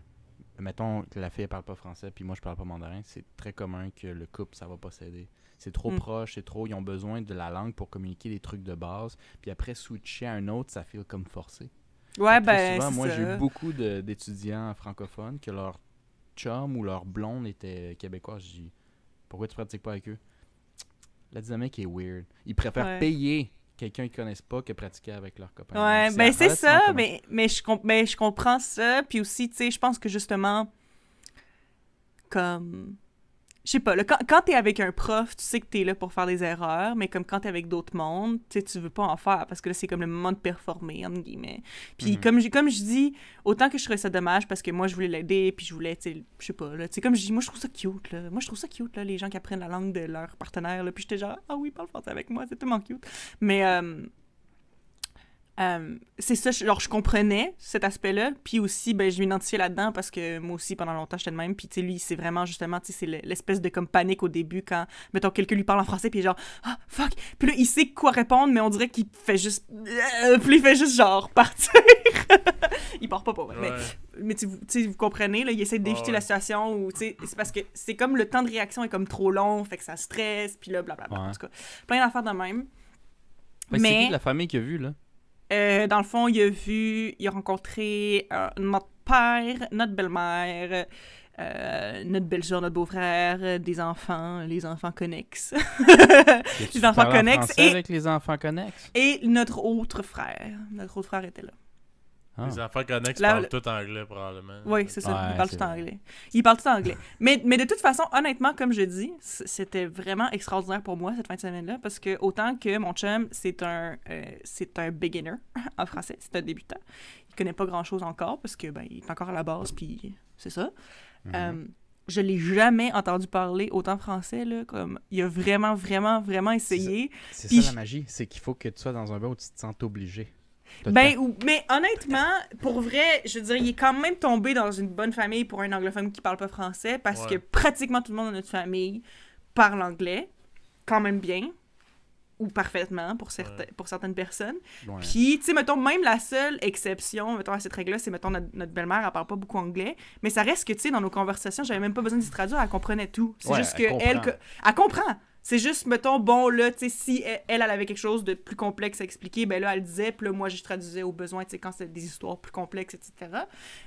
Mettons que la fille, elle parle pas français, puis moi, je parle pas mandarin, c'est très commun que le couple, ça va pas s'aider. C'est trop proche, ils ont besoin de la langue pour communiquer des trucs de base, puis après, switcher à un autre, ça fait comme forcé. Ouais, après, souvent, moi, j'ai eu beaucoup d'étudiants francophones que leur chum ou leur blonde était québécois. Je dis, pourquoi tu pratiques pas avec eux? La dynamique est weird. Ils préfèrent payer quelqu'un qu'ils connaissent pas que pratiquer avec leurs copains. Ouais, ben c'est ça, mais je comprends ça. Puis aussi, tu sais, je pense que justement, comme... Je sais pas, là, quand t'es avec un prof, tu sais que t'es là pour faire des erreurs, mais comme quand t'es avec d'autres mondes, tu sais, tu veux pas en faire, parce que là, c'est comme le moment de performer, entre guillemets. Puis comme je dis, autant que je trouvais ça dommage, parce que moi, je voulais l'aider, puis je voulais, tu sais, je sais pas, là, tu sais, comme je dis, moi, je trouve ça cute, là. Moi, je trouve ça cute, là, les gens qui apprennent la langue de leur partenaire, là, puis j'étais genre, ah oui, parle français avec moi, c'est tellement cute. Mais, c'est ça, genre, je comprenais cet aspect-là, puis aussi, ben, je m'identifiais là-dedans parce que moi aussi, pendant longtemps, j'étais de même, puis tu sais, lui, c'est vraiment, justement, tu sais, c'est l'espèce de comme panique au début quand, mettons, quelqu'un lui parle en français, puis genre, fuck, puis là, il sait quoi répondre, mais on dirait qu'il fait juste, puis il fait juste, genre, partir. Il part pas pour vrai, mais tu sais, vous comprenez, là, il essaie d'éviter la situation où, tu sais, c'est parce que c'est comme le temps de réaction est comme trop long, fait que ça stresse, puis là, blablabla, en tout cas, plein d'affaires de même. Mais c'est qui de la famille qu'il a vu, là? Dans le fond, il a rencontré notre père, notre belle-mère, notre belle-sœur, notre beau-frère, des enfants, les enfants connexes. Les enfants connexes. Avec les enfants connexes? Et notre autre frère. Notre autre frère était là. Les enfants connexes parlent tout anglais, probablement. Oui, c'est ça. Ils parlent tout anglais. Ils parlent tout anglais. Mais de toute façon, honnêtement, comme je dis, c'était vraiment extraordinaire pour moi, cette fin de semaine-là, parce que autant que mon chum, c'est un beginner en français, c'est un débutant. Il connaît pas grand-chose encore, parce que ben, il est encore à la base, puis c'est ça. Je l'ai jamais entendu parler autant français, là, comme il a vraiment, vraiment, vraiment essayé. C'est ça la magie, c'est qu'il faut que tu sois dans un bain où tu te sens obligé. Mais honnêtement, pour vrai, je veux dire, il est quand même tombé dans une bonne famille pour un anglophone qui parle pas français, parce que pratiquement tout le monde dans notre famille parle anglais, quand même bien, ou parfaitement pour certaines personnes. Puis, tu sais, mettons, même la seule exception, mettons, à cette règle-là, c'est, mettons, notre belle-mère, elle parle pas beaucoup anglais, mais ça reste que, tu sais, dans nos conversations, j'avais même pas besoin de se traduire, elle comprenait tout. C'est juste que elle comprend. C'est juste, mettons, bon, là, tu sais, si elle avait quelque chose de plus complexe à expliquer, ben là, elle disait, puis là, moi, je traduisais au besoin, tu sais, quand c'était des histoires plus complexes, etc.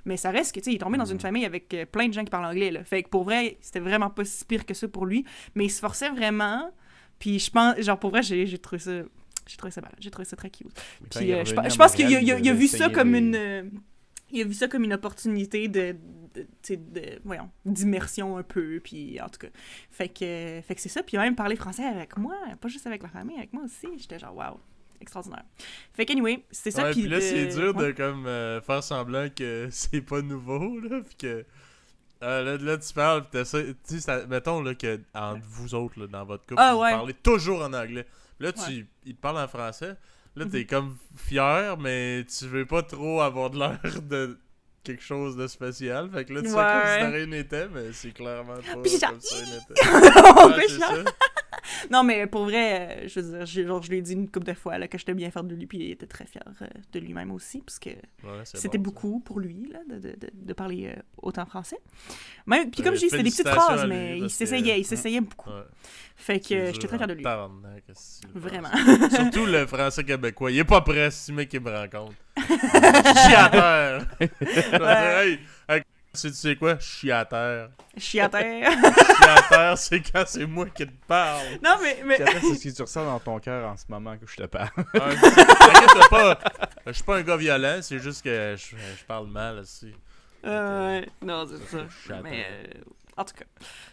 Mais ça reste que, tu sais, il est tombé dans une famille avec plein de gens qui parlent anglais, là. Fait que, pour vrai, c'était vraiment pas si pire que ça pour lui, mais il se forçait vraiment, puis je pense, genre, pour vrai, j'ai trouvé ça malade, j'ai trouvé ça très cute. Puis je pense qu'il a vu ça comme une... Il a vu ça comme une opportunité d'immersion un peu, puis en tout cas. Fait que c'est ça, puis même parler français avec moi, pas juste avec la famille, avec moi aussi, j'étais genre, wow. extraordinaire. Fait qu'anyway, c'est ça. Ouais, puis là, c'est dur ouais. de comme faire semblant que c'est pas nouveau, là, puis que... là, tu parles, pis t'essaies... Tu sais, mettons, là, que entre vous autres, là, dans votre couple, vous parlez toujours en anglais. Là, il te parle en français. Là, t'es comme fier, mais tu veux pas trop avoir de l'air de quelque chose de spécial. Fait que là, tu sais comme si t'aurais une était, mais c'est clairement pas comme ça une était. C'est ça. Non, mais pour vrai, je veux dire, je lui ai dit une couple de fois là, que j'étais bien fière de lui, puis il était très fier de lui-même aussi, parce que c'était beaucoup pour lui là, de parler autant français. Même, puis comme je dis, c'était des petites phrases, mais il s'essayait beaucoup. Ouais. Fait que j'étais très fière de lui. Vraiment. Surtout le français québécois. Il est pas prêt, si mec qui me rencontre. Chie à terre! Je vais dire, hey, tu sais quoi? Chie à terre. Chie à terre. Chie à terre, c'est quand c'est moi qui te parle. Non, mais... Chie à terre, c'est ce que tu ressens dans ton cœur en ce moment que je te parle. T'inquiète pas, je suis pas un gars violent, c'est juste que je parle mal aussi. Non, c'est ça. Mais en tout cas.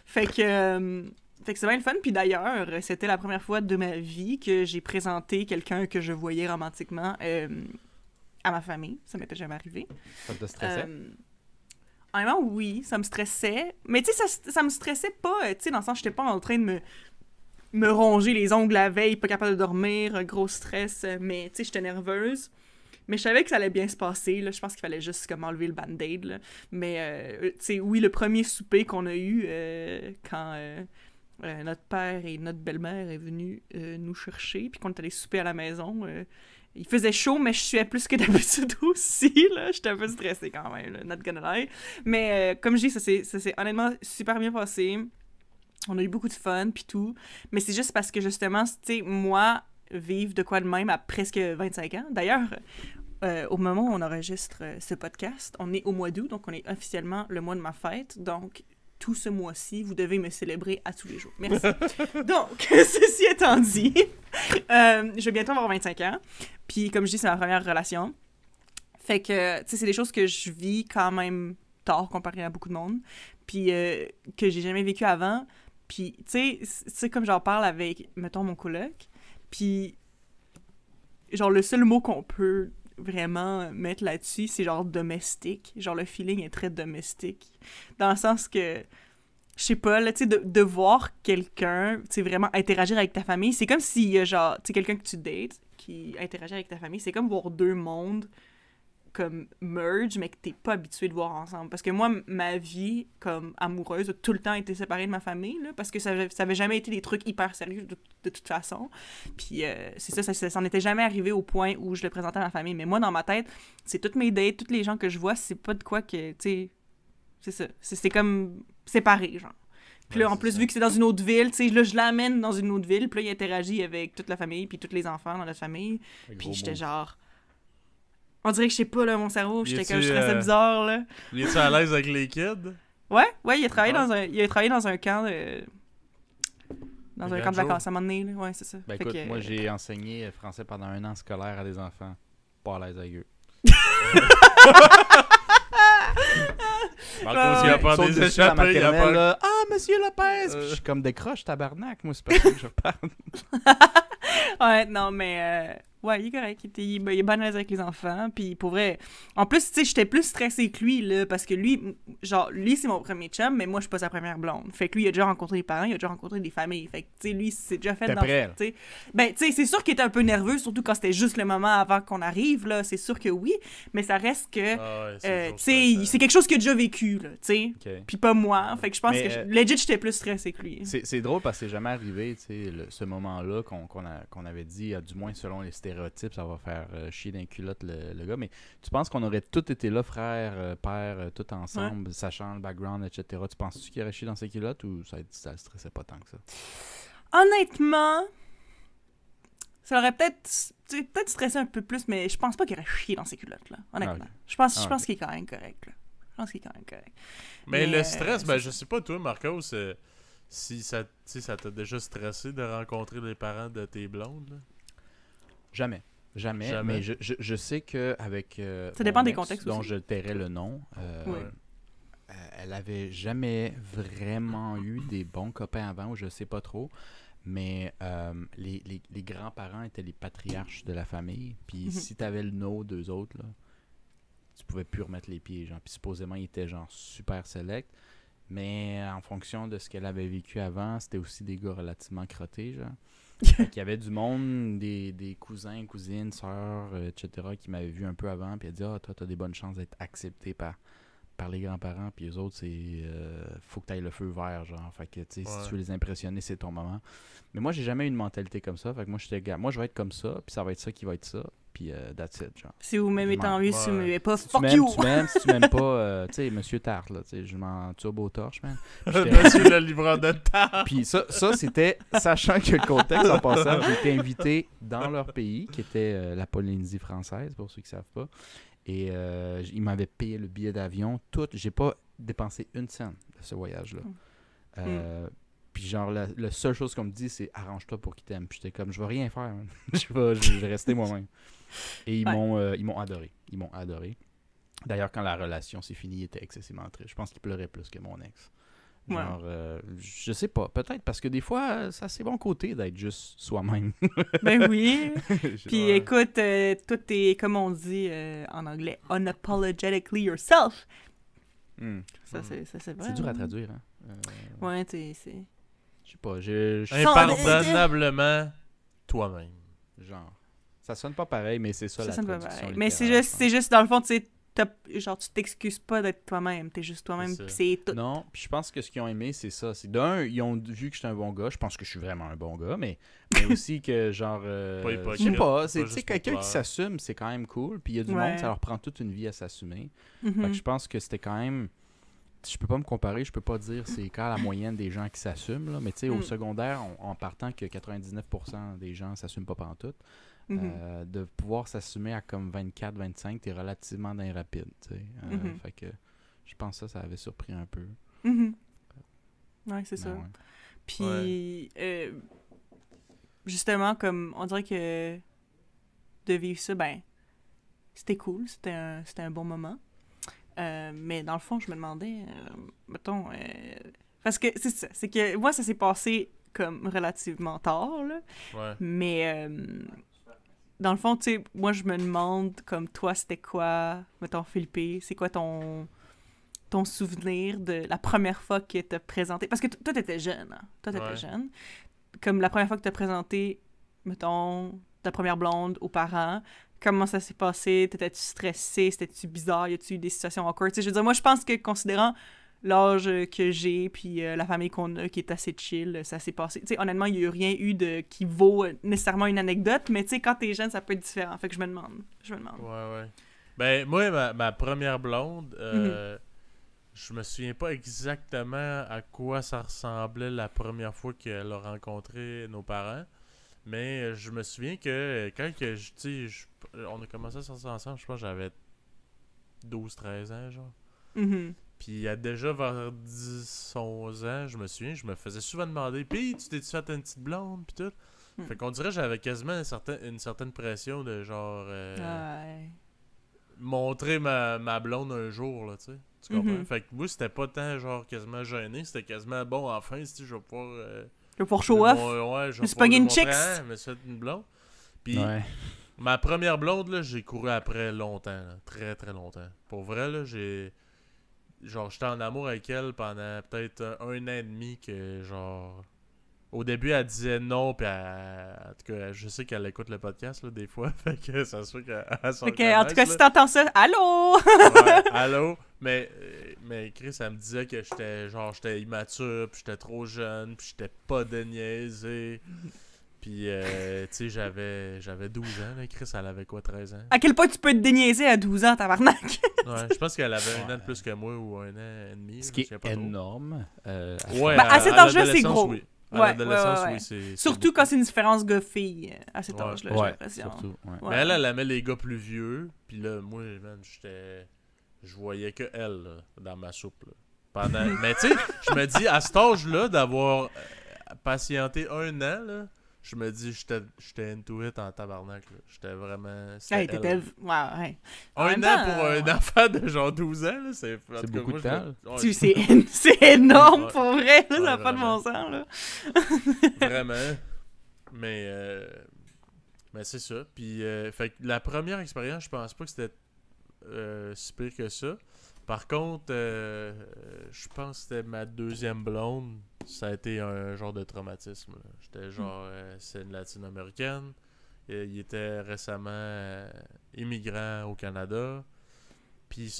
Fait que c'est bien le fun. Puis d'ailleurs, c'était la première fois de ma vie que j'ai présenté quelqu'un que je voyais romantiquement à ma famille. Ça m'était jamais arrivé. Ça te stressait? Honnêtement, oui, ça me stressait. Mais tu sais, ça me stressait pas, tu sais, dans le sens, j'étais pas en train de me ronger les ongles la veille, pas capable de dormir, gros stress, mais tu sais, j'étais nerveuse. Mais je savais que ça allait bien se passer, là. Je pense qu'il fallait juste comme enlever le band-aid, là. Mais, tu sais, oui, le premier souper qu'on a eu quand notre père et notre belle-mère est venu nous chercher, puis qu'on est allé souper à la maison... il faisait chaud, mais je suais plus que d'habitude aussi, là. J'étais un peu stressée quand même, là, not gonna lie. Mais comme je dis, ça s'est honnêtement super bien passé. On a eu beaucoup de fun, puis tout. Mais c'est juste parce que, justement, tu sais, moi, vivre de quoi de même à presque 25 ans. D'ailleurs, au moment où on enregistre ce podcast, on est au mois d'août, donc on est officiellement le mois de ma fête. Donc, tout ce mois-ci, vous devez me célébrer à tous les jours. Merci. Donc, ceci étant dit, je vais bientôt avoir 25 ans. Puis, comme je dis, c'est ma première relation. Fait que, tu sais, c'est des choses que je vis quand même tard comparé à beaucoup de monde. Puis, que j'ai jamais vécu avant. Puis, tu sais, c'est comme j'en parle avec, mettons, mon coloc. Puis, genre, le seul mot qu'on peut vraiment mettre là-dessus, c'est genre domestique. Genre, le feeling est très domestique. Dans le sens que, je sais pas, là, tu sais, de voir quelqu'un, tu sais, vraiment interagir avec ta famille, c'est comme s'il y a genre, tu sais, quelqu'un que tu dates qui interagit avec ta famille, c'est comme voir deux mondes comme merge, mais que t'es pas habitué de voir ensemble. Parce que moi, ma vie comme amoureuse a tout le temps été séparée de ma famille, là, parce que ça avait jamais été des trucs hyper sérieux de toute façon. Puis c'est ça n'en était jamais arrivé au point où je le présentais à ma famille. Mais moi, dans ma tête, c'est toutes mes dates, tous les gens que je vois, c'est pas de quoi que, tu sais, c'est ça. C'est comme séparé, genre. Puis là, en plus, vu que c'est dans une autre ville, tu sais, là, je l'amène dans une autre ville, puis là, il interagit avec toute la famille, puis tous les enfants dans notre famille. Puis j'étais genre... On dirait que je sais pas, là, mon cerveau, j'étais comme, je stressais bizarre, là. Il est-tu à l'aise avec les kids? Ouais, il a travaillé dans un camp de... Dans un camp de vacances à un moment donné, là. Ouais, c'est ça. Ben écoute, moi, j'ai enseigné français pendant 1 an scolaire à des enfants. Pas à l'aise avec eux. Marcos, il a pas des échappées, il a pas... Ah, monsieur Lopez! Je suis comme décroche, tabarnak. Moi, c'est pas ça que je parle. Ouais, non, mais... Ouais, il est correct. Il est bien à l'aise avec les enfants. Puis pour vrai, en plus, tu sais, j'étais plus stressée que lui, là, parce que lui, c'est mon premier chum, mais moi, je suis pas sa première blonde. Fait que lui, il a déjà rencontré des parents, il a déjà rencontré des familles. Fait que, tu sais, lui, c'est déjà fait dans... T'sais. Ben, tu sais, c'est sûr qu'il était un peu nerveux, surtout quand c'était juste le moment avant qu'on arrive, là. C'est sûr que oui, mais ça reste que, tu sais, c'est quelque chose qu'il a déjà vécu, là, tu sais. Okay. Puis pas moi. Fait que je pense que, legit, j'étais plus stressée que lui. C'est drôle parce que c'est jamais arrivé, tu sais, ce moment-là qu'on avait dit, du moins selon les stéréotypes, ça va faire chier d'un culotte le gars, mais tu penses qu'on aurait tous été là, frère, père, tout ensemble, sachant le background, etc. Tu penses-tu qu'il aurait chié dans ses culottes ou ça le stressait pas tant que ça? Honnêtement, ça aurait peut-être stressé un peu plus, mais je pense pas qu'il aurait chié dans ses culottes, là, honnêtement. Okay. Je pense qu'il est quand même correct, là. Je pense qu'il est quand même correct. Mais le stress, ben je sais pas, toi, Marcos, si ça t'a déjà stressé de rencontrer les parents de tes blondes, là? Jamais. Mais je sais qu'avec ça dépend des contextes dont aussi. Je tairais le nom, elle avait jamais vraiment eu des bons copains avant, ou je sais pas trop. Mais les grands-parents étaient les patriarches de la famille. Puis si t'avais le no d'eux autres, là, tu pouvais plus remettre les pieds. Genre. Puis supposément, ils étaient genre super select. Mais en fonction de ce qu'elle avait vécu avant, c'était aussi des gars relativement crottés, genre. Fait qu'il y avait du monde, des cousins, cousines, sœurs, etc., qui m'avaient vu un peu avant, puis elle dit « Ah, toi, t'as des bonnes chances d'être accepté par les grands-parents, puis eux autres, c'est faut que t'ailles le feu vert, genre. Fait que, tu sais, si tu veux les impressionner, c'est ton moment. » Mais moi, j'ai jamais eu une mentalité comme ça. Fait que moi, je vais être comme ça, puis ça va être ça qui va être ça, puis that's it, genre. Si vous m'aimez tant mieux, si vous m'aimez pas, Si fuck tu you! m'aimes, si tu m'aimes pas, tu sais, Monsieur Tarte, là, tu sais, je m'en turbo-torche, man. Monsieur le livreur de tarte. Puis ça c'était, sachant que le contexte en passant, j'ai été invité dans leur pays, qui était la Polynésie française, pour ceux qui ne savent pas. Et ils m'avaient payé le billet d'avion, tout. J'ai pas dépensé une scène de ce voyage-là. Puis genre, la seule chose qu'on me dit, c'est « Arrange-toi pour qu'ils t'aiment ». Puis j'étais comme « Je vais rien faire, man. Je vais rester moi-même ». Et ils m'ont adoré. Ils m'ont adoré. D'ailleurs, quand la relation s'est finie, il était excessivement triste. Je pense qu'il pleurait plus que mon ex. Genre, je sais pas. Peut-être parce que des fois, ça a ses bons côtés d'être juste soi-même. Ben oui. Puis écoute, tout est, comme on dit en anglais, unapologetically yourself. Ça, c'est vrai. C'est dur à traduire, hein. Ouais, tu sais. Je sais pas. Impardonnablement toi-même. Genre. Ça sonne pas pareil, mais c'est ça la sonne pas traduction. pareil. Mais c'est juste, dans le fond, tu sais, genre, tu t'excuses pas d'être toi-même. T'es juste toi-même, pis c'est tout. Non, puis je pense que ce qu'ils ont aimé, c'est ça. C'est d'un, ils ont vu que j'étais un bon gars. Je pense que je suis vraiment un bon gars, mais aussi que, genre... je sais pas, c'est quelqu'un qui s'assume, c'est quand même cool. Puis il y a du monde, ça leur prend toute une vie à s'assumer. Fait que je pense que c'était quand même... Je peux pas me comparer, je peux pas dire c'est quand la moyenne des gens qui s'assument, là, mais tu sais, au secondaire, en partant que 99% des gens s'assument pas pantoute, de pouvoir s'assumer à comme 24-25, t'es relativement dans les rapides, tu sais. Fait que je pense que ça avait surpris un peu. Ouais, c'est ça. Ouais. Puis, justement, comme on dirait que de vivre ça, ben, c'était cool, c'était un bon moment. Mais dans le fond, je me demandais, mettons, parce que c'est ça, c'est que moi, ça s'est passé comme relativement tard, là. Ouais. Mais dans le fond, tu sais, moi, je me demande, comme toi, c'était quoi, mettons, Philippe, c'est quoi ton souvenir de la première fois que t'as présenté, parce que toi, t'étais jeune, hein? Toi, t'étais jeune. Comme la première fois que t'as présenté, mettons, ta première blonde aux parents. Comment ça s'est passé? T'étais-tu stressé? C'était-tu bizarre? Y a-tu eu des situations awkward? T'sais, je veux dire, moi, je pense que, considérant l'âge que j'ai, puis la famille qu'on a, qui est assez chill, ça s'est passé. T'sais, honnêtement, il n'y a rien eu qui vaut nécessairement une anecdote, mais t'sais, quand t'es jeune, ça peut être différent. Fait que je me demande. Ouais. Ben, moi, ma première blonde, je me souviens pas exactement à quoi ça ressemblait la première fois qu'elle a rencontré nos parents. Mais je me souviens que quand on a commencé à sortir ensemble, je pense que j'avais 12-13 ans, genre. Puis il y a déjà vers 10-11 ans, je me souviens, je me faisais souvent demander « Pis, tu t'es-tu fait une petite blonde? » Puis tout. Fait qu'on dirait que j'avais quasiment une certaine pression de genre... montrer ma blonde un jour, là, tu sais. Tu comprends? Fait que moi, c'était pas tant genre quasiment gêné, c'était quasiment bon, enfin, si je vais pouvoir... Je vais pouvoir show off. Ouais, je vais me suis pogné une chicks. Me suis fait une blonde. Puis ma première blonde, là, j'ai couru après longtemps. Là, très, très longtemps. Pour vrai, là, j'étais en amour avec elle pendant peut-être 1 an et demi que, genre... Au début, elle disait non, puis en tout cas, je sais qu'elle écoute le podcast, là, des fois. Fait que ça se fait qu'elle s'en connaisse, en tout cas, si t'entends ça, allô? Ouais, allô? Mais Chris, elle me disait que j'étais immature, puis j'étais trop jeune, puis j'étais pas de niaiser. Puis, tu sais, j'avais 12 ans, là. Chris, elle avait quoi, 13 ans? À quel point tu peux te déniaiser à 12 ans, tabarnak? Ouais, je pense qu'elle avait 1 an de plus que moi, ou 1 an et demi. Ce qui est énorme. Ouais, à cet âge-là, c'est gros. Oui. Ouais, oui, c'est surtout quand c'est une différence gars-fille à cet âge-là, j'ai l'impression. Surtout, Mais elle aimait les gars plus vieux, puis là, moi, man, je voyais que elle, là, dans ma soupe, là. Mais tu sais, je me dis, à cet âge-là, d'avoir patienté 1 an, là, je me dis, j'étais into it en tabarnak. Là. J'étais vraiment... Hey, t'étais... Ouais. En Un même an temps, pour un enfant de genre 12 ans, là, c'est... en tout cas, beaucoup moi, de temps. C'est énorme Ouais. pour vrai, là, ça Ouais, n'a pas de vraiment. bon sens, là. Vraiment. Mais c'est ça. Puis, fait que la première expérience, je pense pas que c'était si pire que ça. Par contre, je pense que c'était ma deuxième blonde. Ça a été un genre de traumatisme. Là. J'étais genre... c'est une latino-américaine. Il était récemment immigrant au Canada. Puis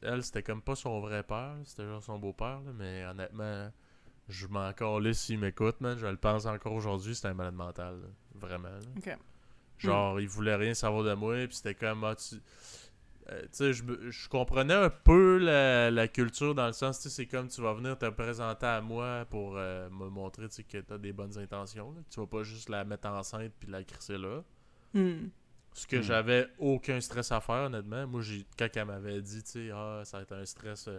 elle, c'était comme pas son vrai père. C'était genre son beau-père. Là, mais honnêtement, je m'en calais s'il m'écoute, man. Je le pense encore aujourd'hui. C'était un malade mental. Là. Vraiment. Là. OK. Genre, il voulait rien savoir de moi. Puis c'était comme... tu sais, je comprenais un peu la culture dans le sens, tu sais, c'est comme tu vas venir te présenter à moi pour me montrer, tu sais, que t'as des bonnes intentions. Là. Tu vas pas juste la mettre enceinte puis la crisser là. Ce que j'avais aucun stress à faire, honnêtement. Moi, quand elle m'avait dit, tu sais, ça va être un stress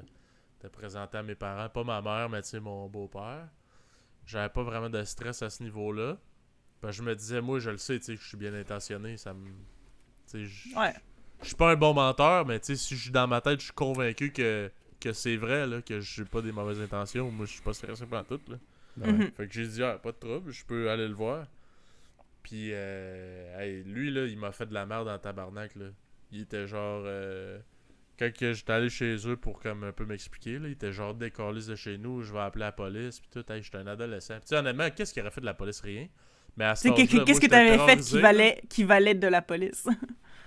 de présenter à mes parents, pas ma mère, mais tu sais, mon beau-père. J'avais pas vraiment de stress à ce niveau-là. Parce que je me disais, moi, je le sais, tu sais, que je suis bien intentionné. Ça me. Tu sais, Ouais. je suis pas un bon menteur, mais tu sais, si je suis dans ma tête, je suis convaincu que c'est vrai, là, que j'ai pas des mauvaises intentions. Moi, je suis pas stressé pendant tout, là. Fait que j'ai dit, pas de trouble, je peux aller le voir. Puis, lui, là, il m'a fait de la merde en tabarnak, là. Il était genre... quand que j'étais allé chez eux pour comme un peu m'expliquer, là, il était genre décaliste de chez nous, je vais appeler la police, puis tout, j'étais un adolescent. Puis, honnêtement, qu'est-ce qu'il aurait fait de la police? Rien. Mais à cet âge-là, Qu'est-ce que t'avais fait qui valait de la police?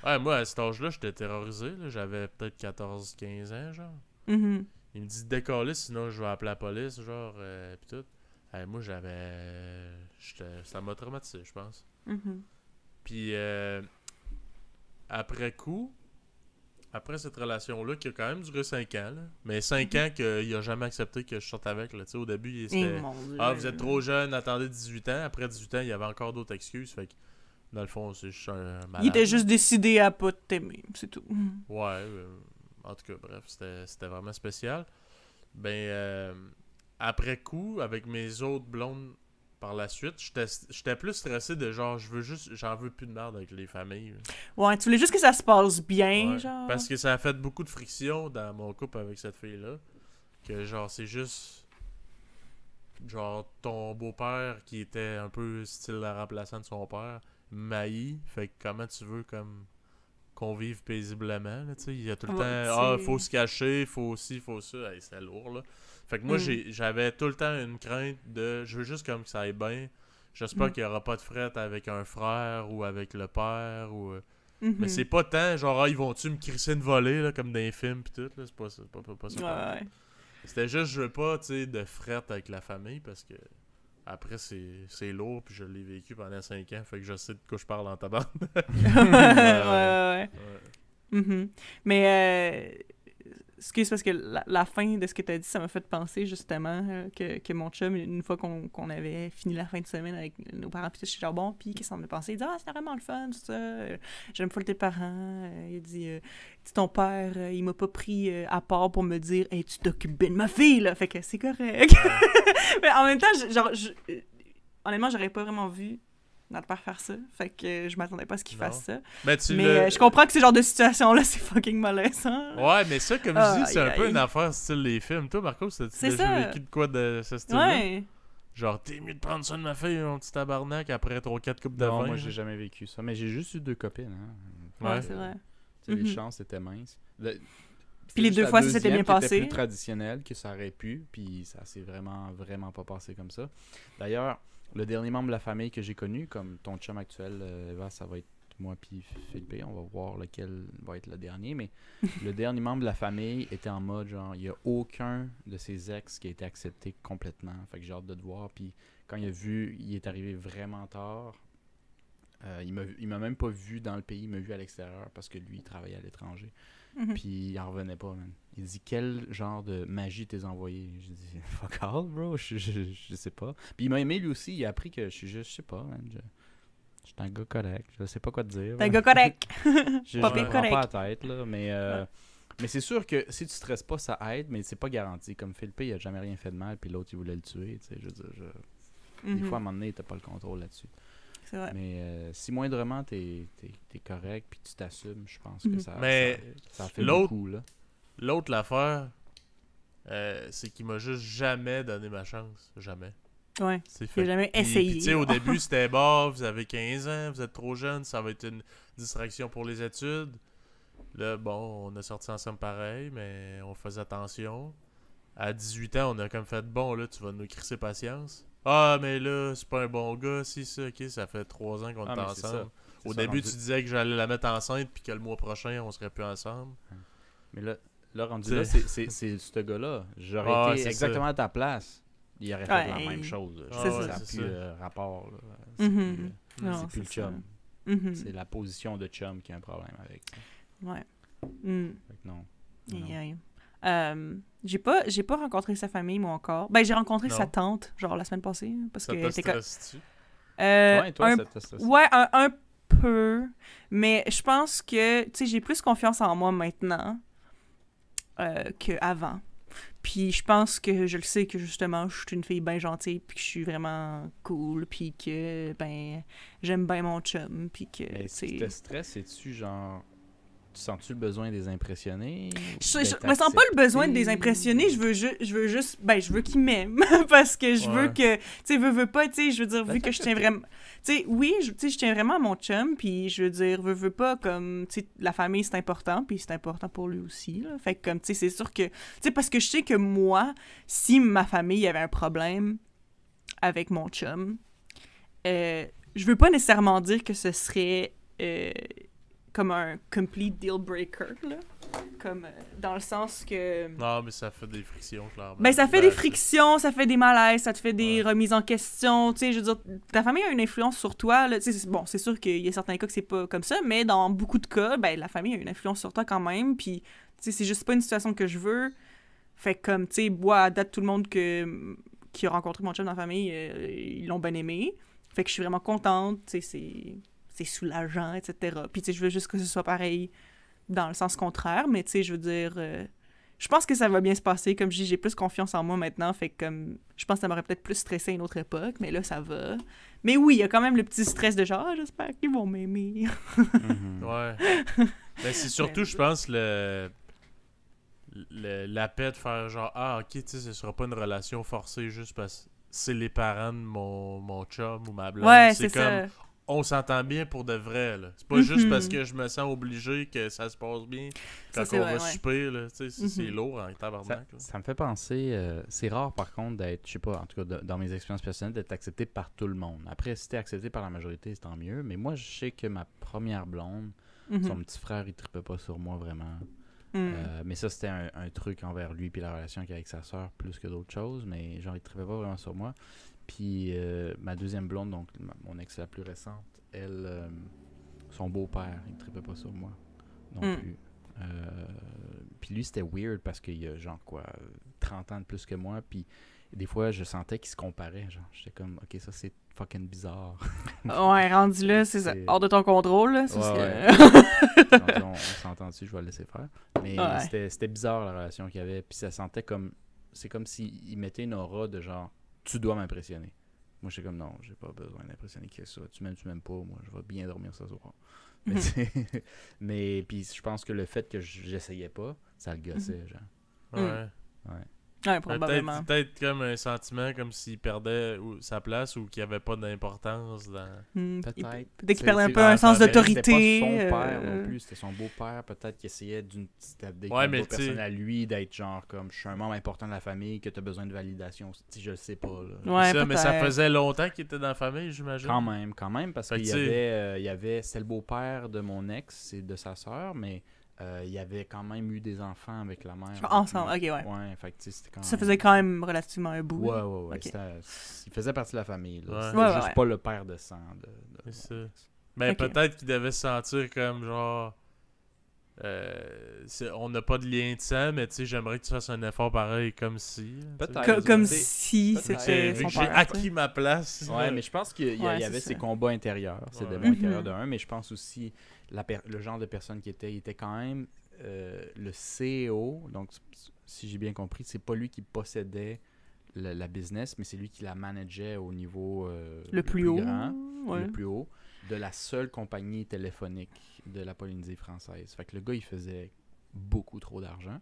Ouais, moi, à cet âge-là, j'étais terrorisé, là. J'avais peut-être 14-15 ans, genre. Mm-hmm. Il me dit décaliste, sinon je vais appeler la police, genre, pis tout. Moi, ça m'a traumatisé, je pense. Mm-hmm. Puis, après coup, après cette relation-là, qui a quand même duré 5 ans, là, mais 5 ans qu'il a jamais accepté que je sorte avec, là. Tu sais, au début, c'était vous êtes trop jeune, attendez 18 ans. Après 18 ans, il y avait encore d'autres excuses, fait que, dans le fond, c'est juste un malade. Il était juste décidé à pas t'aimer, c'est tout. Ouais, en tout cas, bref, c'était vraiment spécial. Ben, après coup, avec mes autres blondes par la suite, j'étais plus stressé de genre, j'en veux plus de merde avec les familles. Là. Ouais, tu voulais juste que ça se passe bien, Ouais, genre. parce que ça a fait beaucoup de friction dans mon couple avec cette fille-là. Que genre, c'est juste. Genre, ton beau-père qui était un peu style la remplaçant de son père, maï. Fait que comment tu veux comme qu'on vive paisiblement, là, tu sais. Il y a tout le temps, faut se cacher, faut ci, faut ça. Hey, c'était lourd, là. Fait que moi, j'avais tout le temps une crainte de, je veux juste comme que ça aille bien. J'espère qu'il n'y aura pas de fret avec un frère ou avec le père ou... Mais c'est pas tant, genre, ils vont-tu me crisser une volée, là, comme dans les films pis tout, là. C'est pas ça. Ouais. C'était juste, je veux pas, tu sais, de fret avec la famille parce que après, c'est lourd, puis je l'ai vécu pendant 5 ans, fait que je sais de quoi je parle en tabac. ouais. Mm-hmm. Mais, excuse, parce que la fin de ce que tu as dit, ça m'a fait penser justement que mon chum, une fois qu'on avait fini la fin de semaine avec nos parents, puis tout, je suis genre bon, puis qu'est-ce qu'on a pensé? Il dit c'était vraiment le fun, tout ça. J'aime pas tes parents. Il dit ton père, il m'a pas pris à part pour me dire hey, tu t'occupes bien de ma fille, là. Fait que c'est correct. Mais en même temps, honnêtement, j'aurais pas vraiment vu notre père faire ça. Fait que je m'attendais pas à ce qu'il fasse ça. Mais je comprends que ce genre de situation-là, c'est fucking malaisant. Ouais, mais ça, comme je dis, c'est un peu une affaire style les films. Toi, Marco, t'as déjà vécu de quoi de ce style-là? Ouais. Genre, t'es mieux de prendre ça de ma fille, mon petit tabarnak, après 3-4 coupes de vin. Non, moi, j'ai jamais vécu ça. Mais j'ai juste eu 2 copines. Hein. Ouais, c'est vrai. Les chances étaient minces. Puis les 2 fois, ça s'était bien passé. C'était plus traditionnel que ça aurait pu. Puis ça s'est vraiment, vraiment pas passé comme ça. D'ailleurs, le dernier membre de la famille que j'ai connu, comme ton chum actuel, Eva, ça va être moi puis Philippe. On va voir lequel va être le dernier. Mais le dernier membre de la famille était en mode genre, il n'y a aucun de ses ex qui a été accepté complètement. Fait que j'ai hâte de te voir. Puis quand il a vu, il est arrivé vraiment tard. Il m'a même pas vu dans le pays, il m'a vu à l'extérieur parce que lui, il travaillait à l'étranger. Puis il en revenait pas, man. Il dit quel genre de magie t'es envoyé. J'ai dit fuck all, bro, je sais pas. Puis il m'a aimé lui aussi, il a appris que je suis juste, je sais pas, man. Je suis un gars correct, je sais pas quoi te dire. T'es un gars correct. Je me prends pas la tête, là, mais c'est sûr que si tu stresses pas, ça aide, mais c'est pas garanti. Comme Philippe, il a jamais rien fait de mal, puis l'autre, il voulait le tuer, tu sais, je veux dire, Des fois, à un moment donné, t'as pas le contrôle là-dessus. C'est vrai. Mais si moindrement t'es correct puis tu t'assumes, je pense que ça fait l'autre- beaucoup, là. L'autre l'affaire, c'est qu'il m'a juste jamais donné ma chance. Jamais. Ouais. C'est J'ai fait. jamais Puis, essayé. tu sais, au début, c'était bon, vous avez 15 ans, vous êtes trop jeune, ça va être une distraction pour les études. Là, bon, on a sorti ensemble pareil, mais on faisait attention. À 18 ans, on a comme fait, bon, là, tu vas nous crisser patience. Ah, mais là, c'est pas un bon gars, si, ça, ok, ça fait 3 ans qu'on est mais c'est ensemble. ça. C'est Au ça, début, rendu- tu disais que j'allais la mettre enceinte, puis que le mois prochain, on serait plus ensemble. Mais là rendu T'sais. là, c'est ce gars-là. J'aurais Ah, été c'est exactement ça. à ta place. Il aurait fait Ouais, la même chose. Ah, Je pense ouais, que ça c'est n'a plus ça. rapport. Là. C'est Mhm. plus, Non, c'est plus le c'est ça. chum. Mhm. C'est la position de chum qui a un problème avec. Ouais. Mm. Fait que non. Aïe, Non. aïe. J'ai pas rencontré sa famille, moi, encore. Ben, j'ai rencontré Non. sa tante, genre, la semaine passée, parce Ça que te t'es stresse-tu? Ouais, toi, un ça te stresse. Ouais, un peu. Mais je pense que, tu sais, j'ai plus confiance en moi maintenant qu'avant. Puis je pense que je le sais que, justement, je suis une fille bien gentille, puis que je suis vraiment cool, puis que, ben, j'aime bien mon chum, puis que, Mais tu si sais... te stresses, c'est-tu genre. Tu sens-tu le besoin de les impressionner? Je me sens pas le besoin de les impressionner, je veux juste, ben, je veux qu'ils m'aiment, parce que je veux Ouais. que, tu sais, veux pas, tu sais, je veux dire, Ben, vu que je tiens vraiment, tu sais, oui, tu sais, je tiens vraiment à mon chum, puis je veux dire, veux pas, comme, tu sais, la famille, c'est important, puis c'est important pour lui aussi, là, fait que, comme, tu sais, c'est sûr que, tu sais, parce que je sais que moi, si ma famille avait un problème avec mon chum, je veux pas nécessairement dire que ce serait... comme un complete deal breaker, là. Comme, dans le sens que... Non, mais ça fait des frictions, clairement. Ben, ça fait des frictions, ça fait des malaises, ça te fait des Ouais. remises en question, tu sais, je veux dire, ta famille a une influence sur toi, là, tu sais, bon, c'est sûr qu'il y a certains cas que c'est pas comme ça, mais dans beaucoup de cas, ben, la famille a une influence sur toi quand même, puis, tu sais, c'est juste pas une situation que je veux, fait que, comme, tu sais, moi, à date, tout le monde qui a rencontré mon chum dans la famille, ils l'ont bien aimé, fait que je suis vraiment contente, tu sais, c'est soulageant, etc. Puis, tu sais, je veux juste que ce soit pareil dans le sens contraire, mais, tu sais, je veux dire... je pense que ça va bien se passer. Comme je dis, j'ai plus confiance en moi maintenant, fait que, comme... Je pense que ça m'aurait peut-être plus stressé à une autre époque, mais là, ça va. Mais oui, il y a quand même le petit stress de genre, ah, j'espère qu'ils vont m'aimer. Mhm. Ouais. Mais c'est surtout, je pense, la paix de faire genre, ah, ok, tu sais, ce sera pas une relation forcée juste parce que c'est les parents de mon chum ou ma blonde. Ouais, c'est c'est comme, ça. on s'entend bien pour de vrai, là. C'est pas juste Mhm. parce que je me sens obligé que ça se passe bien Ça, quand c'est on vrai, va ouais. souper, là. Tu sais, c'est Mhm. lourd en tabarnak, là. Ça me fait penser, c'est rare par contre d'être, je sais pas, en tout cas dans mes expériences personnelles, d'être accepté par tout le monde. Après, si t'es accepté par la majorité, c'est tant mieux. Mais moi, je sais que ma première blonde, Mhm. son petit frère, il trippait pas sur moi vraiment. Mhm. Mais ça, c'était un truc envers lui puis la relation qu'il a avec sa soeur plus que d'autres choses. Mais genre, il trippait pas vraiment sur moi. Puis ma deuxième blonde, donc mon ex la plus récente, elle, son beau-père, il trippait pas sur moi non Mm. plus. Puis lui, c'était weird parce qu'il a genre quoi, 30 ans de plus que moi. Puis des fois, je sentais qu'il se comparait. Genre, j'étais comme, ok, ça c'est fucking bizarre. Ouais, rendu là, c'est ça. C'est- Hors de ton contrôle, là. Ça, Ouais, c'est- on s'entend dessus, je vais le laisser faire. Mais Ouais. c'était bizarre la relation qu'il y avait. Puis ça sentait comme. C'est comme s'il mettait une aura de genre, tu dois m'impressionner. Moi, j'étais comme, non, j'ai pas besoin d'impressionner qui est ça. Tu m'aimes pas, moi, je vais bien dormir ce soir. Mais, Mhm. tu sais, mais puis je pense que le fait que j'essayais pas, ça le gossait, genre. Ouais. Ouais. Ouais, probablement. Peut-être comme un sentiment comme s'il perdait sa place ou qu'il n'y avait pas d'importance dans... Peut-être. Peut-être qu'il perdait un C'est- peu un sens ça, d'autorité. C'était pas son père euh, non plus, c'était son beau-père. Peut-être qu'il essayait d'être Ouais, une mais autre tu sais- personne à lui, d'être genre comme, je suis un membre important de la famille, que t'as besoin de validation. Tu sais, je le sais pas, là. Ouais, ça, mais ça peut-être. faisait longtemps qu'il était dans la famille, j'imagine. Quand même, parce Fait qu'il que y tu sais- avait, c'est le beau-père de mon ex et de sa sœur, mais il y avait quand même eu des enfants avec la mère. Ensemble, ok, ouais. Ouais, fait que tu sais, c'était quand Ça même... faisait quand même relativement un bout. Ouais, là. ouais, ouais. Ok. Il faisait partie de la famille, là. Ouais. C'était Ouais, juste ouais. pas le père de sang de C'est mon ça. ex. Ben, Ok. peut-être qu'il devait se sentir comme genre... on n'a pas de lien de sang, mais tu sais, j'aimerais que tu fasses un effort pareil, comme si... là, tu sais. Peut-être. Comme C'est- si peut-être. c'était Vu son que j'ai père. tu sais. acquis ma place. Ouais, mais je pense qu'il y Ouais, avait c'est ses ça. combats intérieurs, ses Ouais. démons intérieurs Mhm. de un, mais je pense aussi le genre de personne qu'il était, il était quand même le CEO, donc si j'ai bien compris, c'est pas lui qui possédait la business, mais c'est lui qui la manageait au niveau le plus haut. grand, Ouais. le plus haut, de la seule compagnie téléphonique de la Polynésie française. Fait que le gars, il faisait beaucoup trop d'argent.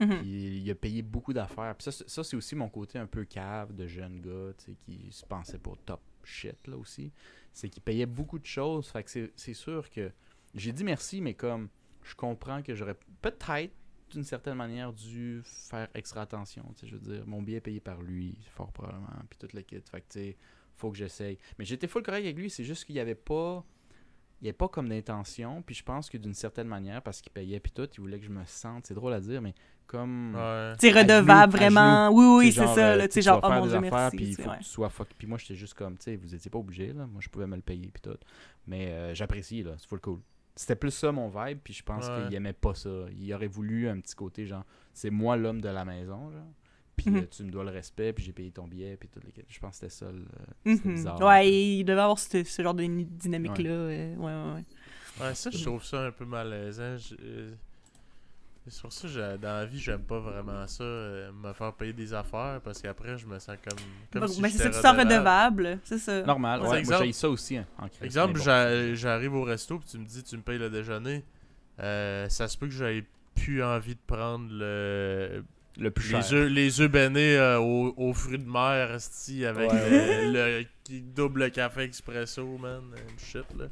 Mhm. Puis il a payé beaucoup d'affaires. Puis ça, c'est aussi mon côté un peu cave de jeune gars, tu sais, qui se pensait pour top shit, là, aussi. C'est qu'il payait beaucoup de choses. Fait que c'est sûr que j'ai dit merci, mais comme je comprends que j'aurais peut-être, d'une certaine manière, dû faire extra attention. Tu sais, je veux dire, mon billet est payé par lui, fort probablement, puis tout le kit. Fait que, tu sais, faut que j'essaye. Mais j'étais full correct avec lui, c'est juste qu'il n'y avait pas... Il n'y avait pas comme d'intention, puis je pense que d'une certaine manière, parce qu'il payait puis tout, il voulait que je me sente, c'est drôle à dire, mais comme... Ouais. T'es à redevable, genoux, vraiment. Oui, c'est ça. Là, tu sais, tu genre, vas oh faire mon des Dieu, affaires, merci. puis il tu sais, faut ouais. que tu sois fuck. Puis moi, j'étais juste comme, tu sais, vous étiez pas obligés, là. Moi, je pouvais me le payer, puis tout. Mais j'apprécie, là. C'est full cool. C'était plus ça, mon vibe, puis je pense qu'il aimait pas ça. Il aurait voulu un petit côté, genre, c'est moi l'homme de la maison, genre. Puis tu me dois le respect, puis j'ai payé ton billet, puis tout. Je pense que c'était ça. C'était bizarre. Ouais, il devait avoir ce genre de dynamique-là. Ouais. Ouais, ça, je trouve ça un peu malaisant. C'est sur ça que dans la vie, j'aime pas vraiment ça, me faire payer des affaires, parce qu'après, je me sens comme Donc, si mais c'est ça, j'étais tu sens redevable. redevable. C'est ça. Normal, Ouais, ouais. exemple- Moi, j'ai ça aussi, hein, en Christ, Exemple, mais bon. j'arrive au resto, puis tu me dis, tu me payes le déjeuner. Ça se peut que j'aie plus envie de prendre Le plus cher. les œufs bénés aux fruits de mer, esti, avec le double café expresso, man. Shit, là.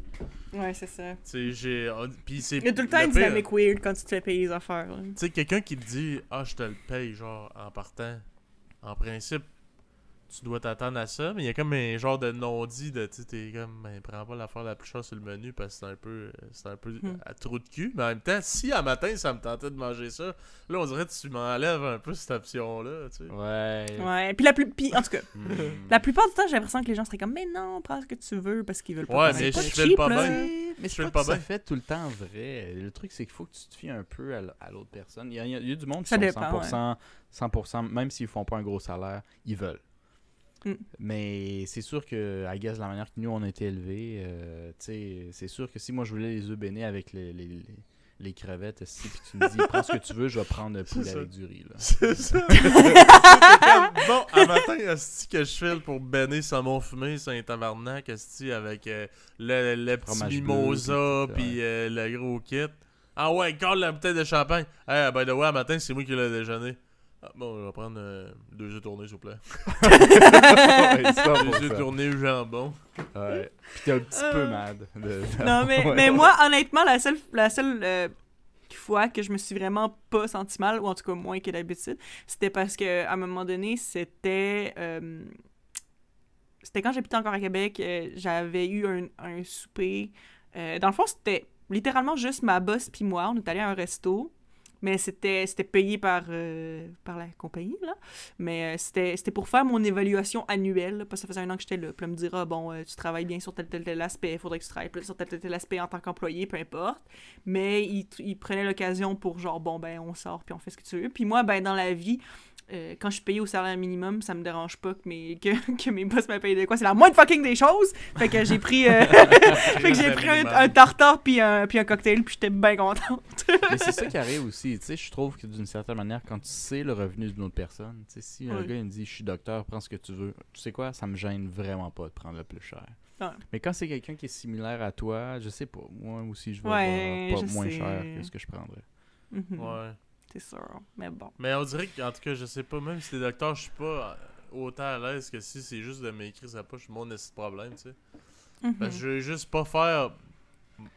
Ouais, c'est ça. Tu sais, puis c'est. Il y a tout le temps une pire, dynamique weird quand tu te fais payer les affaires. là. tu sais, quelqu'un qui te dit, ah, je te le paye, genre, en partant. En principe, tu dois t'attendre à ça, mais il y a comme un genre de non-dit de, tu sais, t'es comme, ben, prends pas l'affaire la plus chère sur le menu parce que c'est un peu à trou de cul. Mais en même temps, si à matin, ça me tentait de manger ça, là, on dirait que tu m'enlèves un peu cette option-là, tu sais. Ouais. Ouais, puis en tout cas, la plupart du temps, j'ai l'impression que les gens seraient comme, mais non, prends ce que tu veux parce qu'ils veulent pas. Ouais, payer. mais C'est je file cheap, pas là. bien. Mais Je c'est file pas pas que ça bien. fait tout le temps vrai. Le truc, c'est qu'il faut que tu te fies un peu à l'autre personne. Il y a du monde qui Ça sont dépend, 100%, même s'ils font pas un gros salaire, ils veulent. Mm. Mais c'est sûr que, I guess, la manière que nous, on a été élevés, tu sais, c'est sûr que si moi, je voulais les œufs bénis avec les crevettes, si puis tu me dis, prends ce que tu veux, je vais prendre le poulet ça. avec du riz. Là. C'est ça. C'est comme, bon, à matin, esti, que je file pour bénir saumon fumé, c'est un tabarnak, esti, avec le petit Fromage mimosa, bleu, puis le gros kit. Ah ouais, garde la bouteille de champagne. Hey, by the way, à matin, c'est moi qui l'ai déjeuné. Ah, bon, je vais prendre 2 œufs tournés, s'il vous plaît. Ouais, ça, pour 2 œufs ça. tournés au jambon. Ouais. Puis t'es un petit peu mad. Non, mais, Ouais. mais moi, honnêtement, la seule fois que je me suis vraiment pas senti mal, ou en tout cas moins que d'habitude, c'était parce que à un moment donné, c'était quand j'habitais encore à Québec, j'avais eu un souper. Dans le fond, c'était littéralement juste ma boss puis moi. On est allé à un resto. Mais c'était payé par la compagnie, là. Mais c'était pour faire mon évaluation annuelle, là, parce que ça faisait 1 an que j'étais là. Puis là, me dire, ah bon, tu travailles bien sur tel aspect, il faudrait que tu travailles plus sur tel aspect en tant qu'employé, peu importe. Mais il prenait l'occasion pour genre, bon, ben, on sort, puis on fait ce que tu veux. Puis moi, ben, dans la vie, quand je suis payée au salaire minimum, ça me dérange pas que mes boss me payent de quoi. C'est la moindre fucking des choses! Fait que j'ai pris, un tartare puis un cocktail, puis j'étais bien contente. Mais c'est ça qui arrive aussi. Tu sais, je trouve que d'une certaine manière, quand tu sais le revenu d'une autre personne, tu sais, si un Oui. gars il me dit je suis docteur, prends ce que tu veux, tu sais quoi, ça me gêne vraiment pas de prendre le plus cher. Ouais. Mais quand c'est quelqu'un qui est similaire à toi, je sais pas. Moi aussi, je vais Ouais, avoir pas je moins sais. cher que ce que je prendrais. Mhm. Ouais. C'est sûr, mais bon. Mais on dirait qu'en tout cas, je sais pas, même si t'es docteur, je suis pas autant à l'aise que si c'est juste de m'écrire sa poche, mon esti de problème, tu sais. Parce que je veux juste pas faire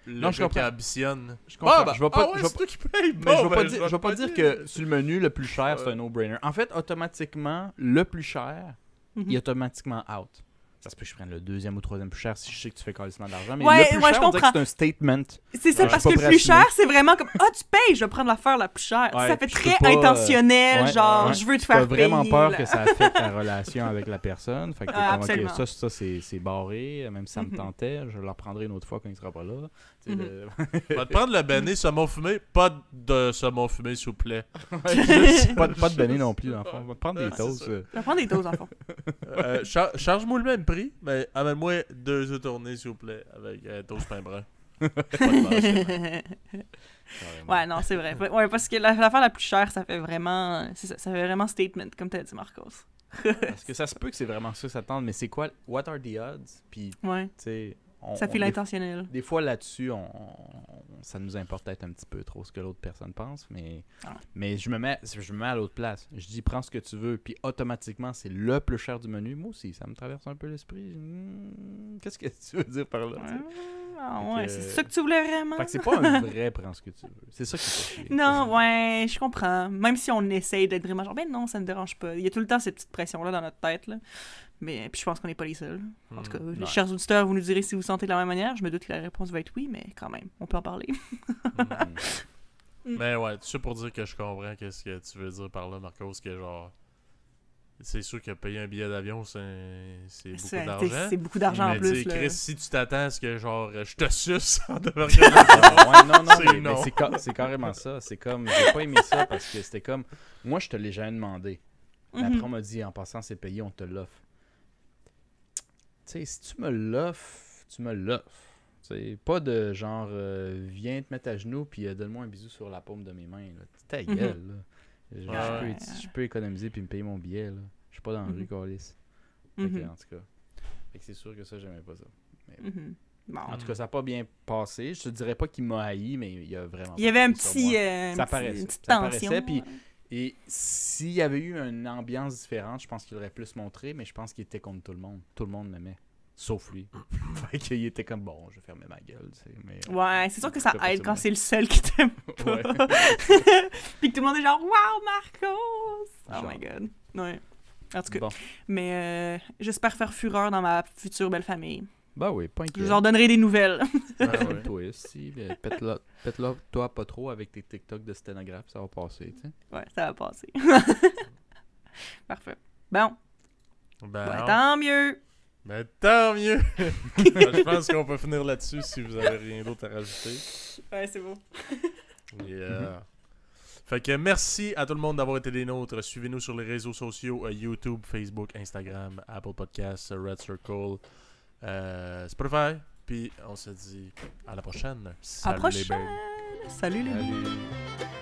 le Non, je gars comprends. qui ambitionne. Je comprends. Ben, je vais pas, ouais, je vais c'est toi qui paye. mais Bon, je vais pas ben, dire, je vais pas dire que sur le menu, le plus cher, c'est Ouais. un no-brainer. En fait, automatiquement, le plus cher, il est automatiquement out. Ça se peut que je prenne le 2e ou 3e plus cher si je sais que tu fais quasiment d'argent. Mais Ouais, le plus ouais, cher, je on dirait que comprends. c'est un statement. C'est ça, Ouais, parce je que suis le pas plus prêt à cher, c'est vraiment comme « Ah, tu payes, je vais prendre l'affaire la plus chère. Ouais, ça fait je très peux pas, intentionnel, ouais, genre ouais. je veux te T'as faire payer. vraiment peur là. que ça affecte ta relation avec la personne. Fait que t'es Ah, comme, ok, absolument. ça c'est barré. Même si ça me tentait, je le reprendrai une autre fois quand il sera pas là. Tu sais, On va te prendre le béné saumon fumé, pas de saumon fumé, s'il vous plaît. pas de béné non plus, dans le fond. On va te prendre des Ouais, c'est toasts. ça. Je vais prendre des doses, en fond. Charge-moi le même prix, mais amène-moi 2 œufs tournés, s'il vous plaît, avec toast pain brun. Pas de bâche. Carrément. Ouais, non, c'est vrai. Ouais, parce que l'affaire la plus chère, ça fait vraiment... c'est ça fait vraiment statement, comme t'as dit, Marcos. Parce que ça se peut que c'est vraiment ça que ça tente, mais c'est quoi? What are the odds? Puis, Ouais. tu sais... Ça fait l'intentionnel. Des fois, là-dessus, ça nous importe peut-être un petit peu trop ce que l'autre personne pense, mais je me mets à l'autre place. Je dis, prends ce que tu veux, puis automatiquement, c'est le plus cher du menu. Moi aussi, ça me traverse un peu l'esprit. Qu'est-ce que tu veux dire par là? Ouais, c'est ça que tu voulais vraiment? Fait que c'est pas un vrai prends ce que tu veux. C'est ça qui fait chier. Non, ouais, je comprends. Même si on essaye d'être vraiment genre, ben non, ça ne dérange pas. Il y a tout le temps cette petite pression-là dans notre tête, là. Mais puis je pense qu'on n'est pas les seuls. En tout cas, les chers auditeurs, vous nous direz si vous sentez de la même manière. Je me doute que la réponse va être oui, mais quand même, on peut en parler. Mais ouais, tout ça pour dire que je comprends qu'est-ce que tu veux dire par là, Marcos, que genre... C'est sûr que payer un billet d'avion, c'est beaucoup d'argent. C'est beaucoup d'argent en plus. Mais Chris, si tu t'attends à ce que genre je te suce en devant non, c'est carrément ça. C'est comme, j'ai pas aimé ça parce que c'était comme, moi je te l'ai jamais demandé. Mais après on m'a dit, en passant c'est payé, on te l'offre. Tu sais, si tu me l'offres, tu me l'offres. T'sais, pas de genre, viens te mettre à genoux puis donne-moi un bisou sur la paume de mes mains. Là. Ta gueule, là. Je peux économiser puis me payer mon billet. Là. Je suis pas dans la rue, câlisse. En tout cas. Fait que c'est sûr que ça, j'aimais pas ça. Mais... Bon. En tout cas, ça n'a pas bien passé. Je te dirais pas qu'il m'a haï, mais il y a vraiment... Il y avait un petit... une petite tension. Puis, et s'il y avait eu une ambiance différente, je pense qu'il aurait plus montré, mais je pense qu'il était contre tout le monde. Tout le monde l'aimait. Sauf lui. Fait qu'il était comme, bon, je vais fermer ma gueule. Mais, ouais, c'est sûr que ça aide quand c'est le seul qui t'aime pas. Ouais. Puis que tout le monde est genre, wow, Marcos! Oh my god. Ouais. En tout cas. Bon. Mais j'espère faire fureur dans ma future belle famille. Ben oui, pas inquiet. Je leur donnerai des nouvelles. Ouais. Toi aussi. Pète-la, toi, pas trop avec tes TikTok de sténographe. Ça va passer, tu sais. Ouais, ça va passer. Parfait. Bon. Ben, tant mieux. Ben tant mieux! Je pense qu'on peut finir là-dessus si vous avez rien d'autre à rajouter. Ouais, c'est bon. Fait que merci à tout le monde d'avoir été des nôtres. Suivez-nous sur les réseaux sociaux, YouTube, Facebook, Instagram, Apple Podcasts, Red Circle, Spotify. Puis on se dit à la prochaine. Salut les birds. Salut les birds.